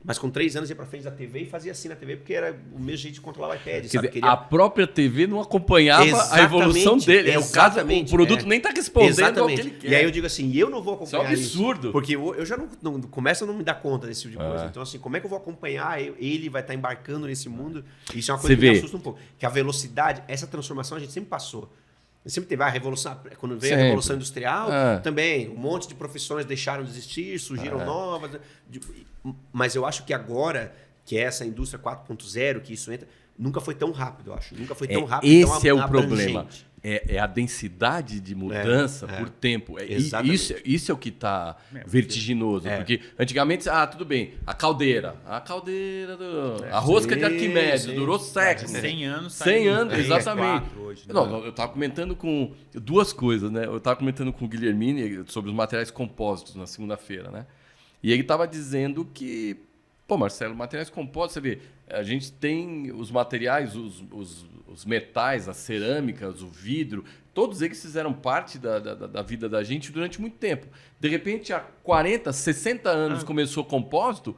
Mas com 3 anos ia pra frente da TV e fazia assim na TV, porque era o mesmo jeito de controlar o iPad. Quer Sabe? dizer, a própria TV não acompanhava a evolução dele. O produto nem está respondendo ao que ele quer. E aí eu digo assim, eu não vou acompanhar isso. Isso é um absurdo. Porque eu já não começo a não me dar conta desse tipo de coisa. Então, assim, como é que eu vou acompanhar? Ele vai estar embarcando nesse mundo. Isso é uma coisa que me assusta um pouco. Que a velocidade, essa transformação a gente sempre passou. Sempre teve a revolução, quando veio a Revolução Industrial, também um monte de profissões deixaram de existir, surgiram novas. Mas eu acho que agora, que é essa indústria 4.0, que isso entra, nunca foi tão rápido, eu acho. Nunca foi tão rápido. Esse tão é o problema. É a densidade de mudança por tempo. Isso é o que está vertiginoso. Porque antigamente, tudo bem, a caldeira a rosca de Arquimedes, durou séculos. 100 anos. 100 anos, exatamente. Hoje, né? Eu estava comentando com duas coisas, né? Eu estava comentando com o Guilhermini sobre os materiais compósitos na segunda-feira, né? E ele estava dizendo que, Marcelo, materiais compostos, você vê, a gente tem os materiais, os metais, as cerâmicas, o vidro, todos eles fizeram parte da vida da gente durante muito tempo. De repente, há 40, 60 anos começou o compósito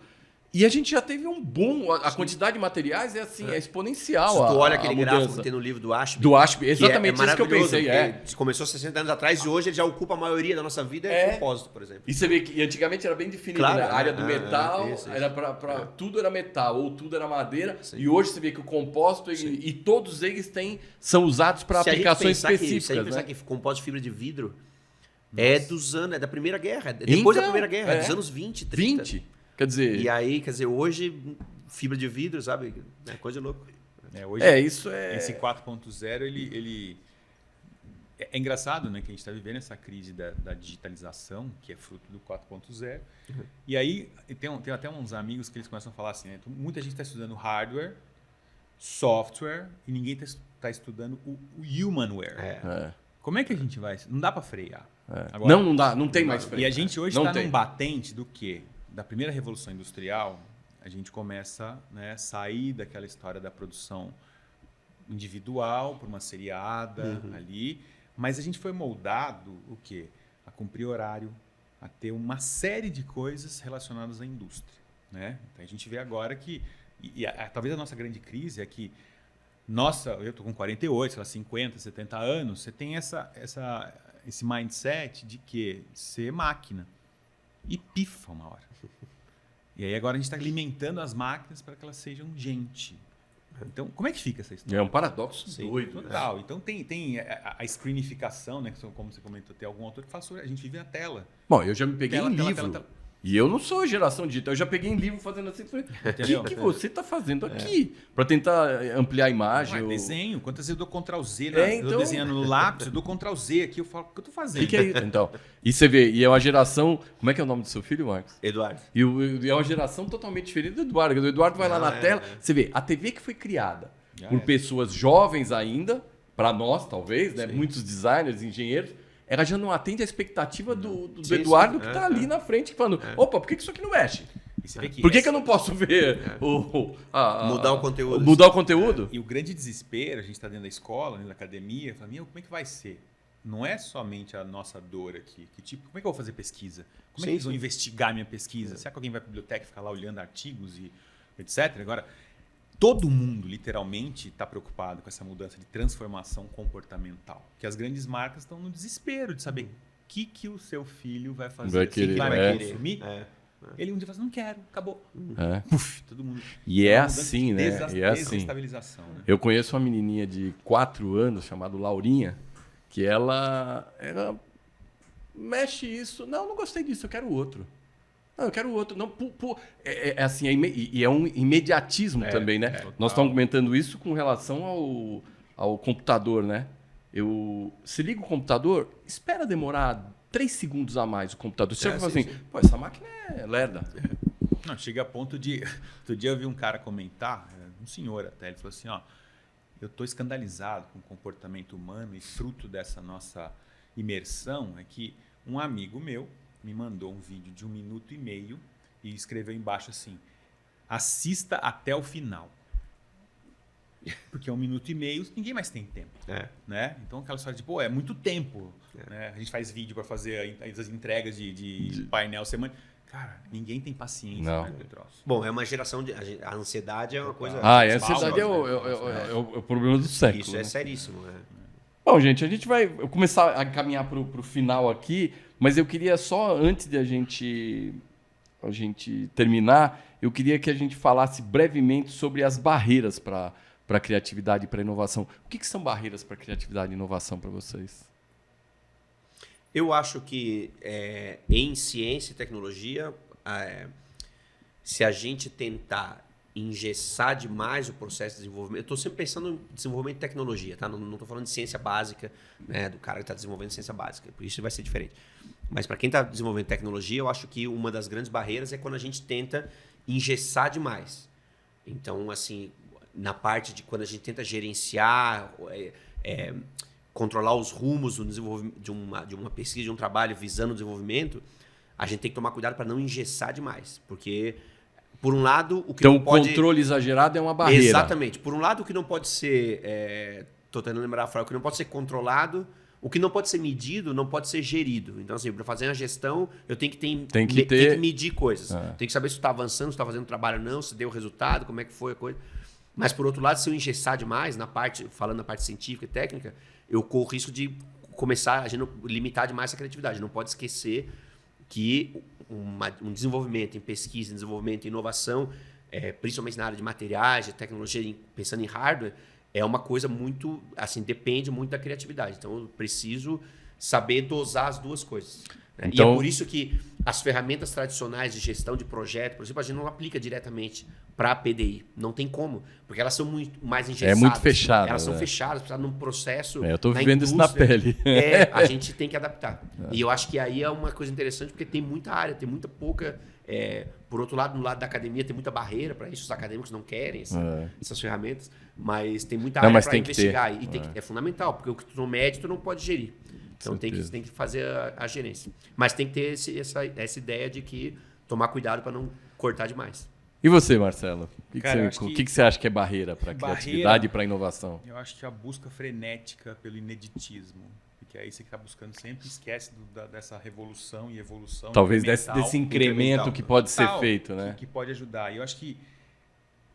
e a gente já teve um boom. A quantidade de materiais é exponencial. Se tu olha aquele gráfico que tem no livro do Ashby. Do Ashby, exatamente isso que eu pensei. Começou 60 anos atrás e hoje ele já ocupa a maioria da nossa vida, é compósito, por exemplo. E você vê que antigamente era bem definido, claro, né? A área do metal, isso. era tudo era metal ou tudo era madeira. Sim. E hoje você vê que o compósito e todos eles são usados para aplicações específicas. Se a gente pensar que compósito de fibra de vidro é da Primeira Guerra, depois da Primeira Guerra, dos anos 20, 30. 20? Quer dizer... E aí, hoje, fibra de vidro, sabe? É coisa louca. Hoje, isso é... Esse 4.0, ele... É engraçado, né? Que a gente está vivendo essa crise da digitalização, que é fruto do 4.0. E aí, tem até uns amigos que eles começam a falar assim, né? Muita gente está estudando hardware, software, e ninguém está estudando o humanware. Como é que a gente vai... Não dá para frear. Agora, não dá, não tem mais freio. E a gente hoje está num batente do quê? Da primeira Revolução Industrial, a gente começa a sair daquela história da produção individual para uma seriada ali, mas a gente foi moldado o quê? A cumprir horário, a ter uma série de coisas relacionadas à indústria. Né? Então a gente vê agora que, talvez a nossa grande crise é que, eu estou com 48, sei lá, 50, 70 anos, você tem esse mindset de que ser máquina. E pifa uma hora. E aí agora a gente está alimentando as máquinas para que elas sejam gente. Então, como é que fica essa história? É um paradoxo doido. Total. Então tem a screenificação, né? Como você comentou, tem algum autor que fala sobre a gente vive na tela. Bom, eu já me peguei em livro. E eu não sou geração digital. Eu já peguei em livro fazendo assim. Falei, o que você está fazendo aqui? Para tentar ampliar a imagem. Desenho. Quantas vezes eu dou Ctrl-Z? Eu tô desenhando no lápis, eu dou Ctrl-Z aqui. Eu falo, o que eu estou fazendo? O que é isso? Então, e você vê, e é uma geração... Como é que é o nome do seu filho, Marcos? Eduardo. E é uma geração totalmente diferente do Eduardo. O Eduardo vai lá na tela. Você vê, a TV que foi criada por pessoas jovens ainda, para nós, talvez, né? Muitos designers, engenheiros, ela já não atende a expectativa do Eduardo que está ali na frente falando, opa, por que isso aqui não mexe? Por que eu não posso ver mudar o conteúdo? Mudar o conteúdo? E o grande desespero, a gente está dentro da escola, dentro da academia, fala, como é que vai ser? Não é somente a nossa dor aqui. Como é que eu vou fazer pesquisa? Como é que eles vão investigar minha pesquisa? Será que alguém vai para a biblioteca e ficar lá olhando artigos e etc? Agora, todo mundo, literalmente, está preocupado com essa mudança de transformação comportamental. Que as grandes marcas estão no desespero de saber o que o seu filho vai fazer. Vai querer, vai consumir. Ele um dia fala assim, não quero, acabou. Puf, todo mundo. E é assim, né? Desestabilização. Né? Eu conheço uma menininha de 4 anos, chamada Laurinha, que ela mexe isso. Não gostei disso, eu quero outro. Não, eu quero outro. Não, é assim, e é um imediatismo também, né? Nós estamos comentando isso com relação ao computador, né? Se liga o computador, espera demorar 3 segundos a mais o computador. Você vai falar assim, essa máquina é lerda. Não, chega a ponto de... Outro dia eu vi um cara comentar, um senhor até, ele falou assim, eu estou escandalizado com o comportamento humano e fruto dessa nossa imersão é que um amigo meu me mandou um vídeo de 1 minuto e meio e escreveu embaixo assim, assista até o final. Porque 1 minuto e meio, ninguém mais tem tempo. Né? Então aquela história de, é muito tempo. Né? A gente faz vídeo para fazer as entregas de painel semana. Cara, ninguém tem paciência, Não. né, pro troço. Bom, é uma geração de... A ansiedade é uma coisa... Ah, e a Palmas, ansiedade é né? o problema do século. Isso né? é seríssimo, né? Bom, gente, a gente vai começar a caminhar para o final aqui, mas eu queria só, antes de a gente terminar, eu queria que a gente falasse brevemente sobre as barreiras para a criatividade e para a inovação. O que são barreiras para a criatividade e inovação para vocês? Eu acho que em ciência e tecnologia, se a gente tentar engessar demais o processo de desenvolvimento... Eu estou sempre pensando em desenvolvimento de tecnologia, tá? Não estou falando de ciência básica, né, do cara que está desenvolvendo ciência básica. Por isso vai ser diferente. Mas para quem está desenvolvendo tecnologia, eu acho que uma das grandes barreiras é quando a gente tenta engessar demais. Então, assim, na parte de quando a gente tenta gerenciar... controlar os rumos do desenvolvimento, de uma pesquisa, de um trabalho visando o desenvolvimento, a gente tem que tomar cuidado para não engessar demais. Porque, por um lado, o que então, não pode... Então, o controle exagerado é uma barreira. Exatamente. Por um lado, o que não pode ser... Estou tentando lembrar a frase. O que não pode ser controlado, o que não pode ser medido, não pode ser gerido. Então, assim, para fazer uma gestão, eu tenho que tenho que medir coisas. Tenho que saber se está avançando, se está fazendo trabalho ou não, se deu resultado, como é que foi a coisa. Mas, por outro lado, se eu engessar demais, falando na parte científica e técnica, eu corro o risco de começar a gente limitar demais a criatividade. Não pode esquecer que um desenvolvimento em pesquisa, desenvolvimento em inovação, principalmente na área de materiais, de tecnologia, pensando em hardware, é uma coisa muito, assim, depende muito da criatividade. Então, eu preciso saber dosar as duas coisas. Né? Então, e é por isso que as ferramentas tradicionais de gestão de projeto, por exemplo, a gente não aplica diretamente para a PDI. Não tem como, porque elas são muito mais engessadas. É muito fechada. Elas são fechadas, precisa num processo. Eu estou vivendo isso na pele. A gente tem que adaptar. E eu acho que aí é uma coisa interessante, porque tem muita área, tem muita pouca... por outro lado, no lado da academia, tem muita barreira para isso. Os acadêmicos não querem essas ferramentas, mas tem muita área para investigar. É fundamental, porque o que tu não mede, tu não pode gerir. Então tem que fazer a gerência. Mas tem que ter essa ideia de que tomar cuidado para não cortar demais. E você, Marcelo? O que você acha que é barreira para a criatividade e para a inovação? Eu acho que a busca frenética pelo ineditismo. Porque aí você está buscando sempre, esquece dessa revolução e evolução. Talvez desse incremento que pode ser feito, né? Que pode ajudar. E eu acho que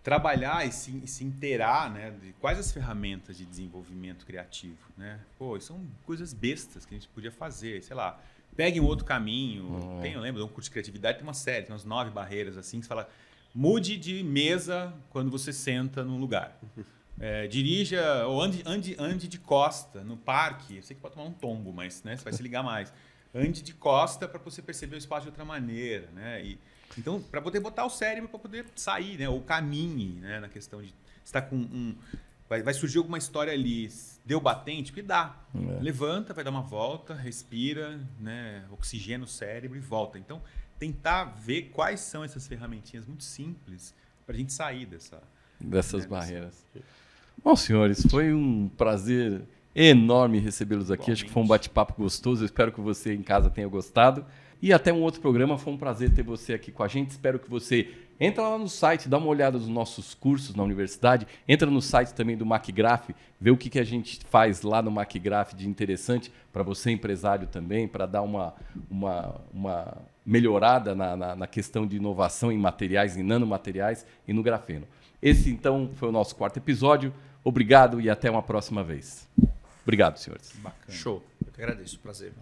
trabalhar e se inteirar, né, de quais as ferramentas de desenvolvimento criativo, né? Pô, são coisas bestas que a gente podia fazer, sei lá, pegue um outro caminho. Eu lembro de um curso de criatividade, tem uma série, tem umas 9 barreiras assim, que você fala, mude de mesa quando você senta num lugar. Dirija ou ande de costa no parque. Eu sei que pode tomar um tombo, mas, né, você vai se ligar mais. Ande de costa para você perceber o espaço de outra maneira, né? Então, para poder botar o cérebro para poder sair, né? Ou caminhe, né? Na questão de estar com vai surgir alguma história ali, deu batente, porque dá. Levanta, vai dar uma volta, respira, né? Oxigena o cérebro e volta. Então, tentar ver quais são essas ferramentinhas muito simples para a gente sair dessas barreiras. Bom, senhores, foi um prazer enorme recebê-los aqui. Acho que foi um bate-papo gostoso. Eu espero que você em casa tenha gostado. E até um outro programa. Foi um prazer ter você aqui com a gente. Espero que você entre lá no site, dá uma olhada nos nossos cursos na universidade. Entra no site também do MacGraph, vê o que a gente faz lá no MacGraph de interessante para você, empresário também, para dar uma melhorada na questão de inovação em materiais, em nanomateriais e no grafeno. Esse, então, foi o nosso 4º episódio. Obrigado e até uma próxima vez. Obrigado, senhores. Bacana. Show. Eu que agradeço. Prazer.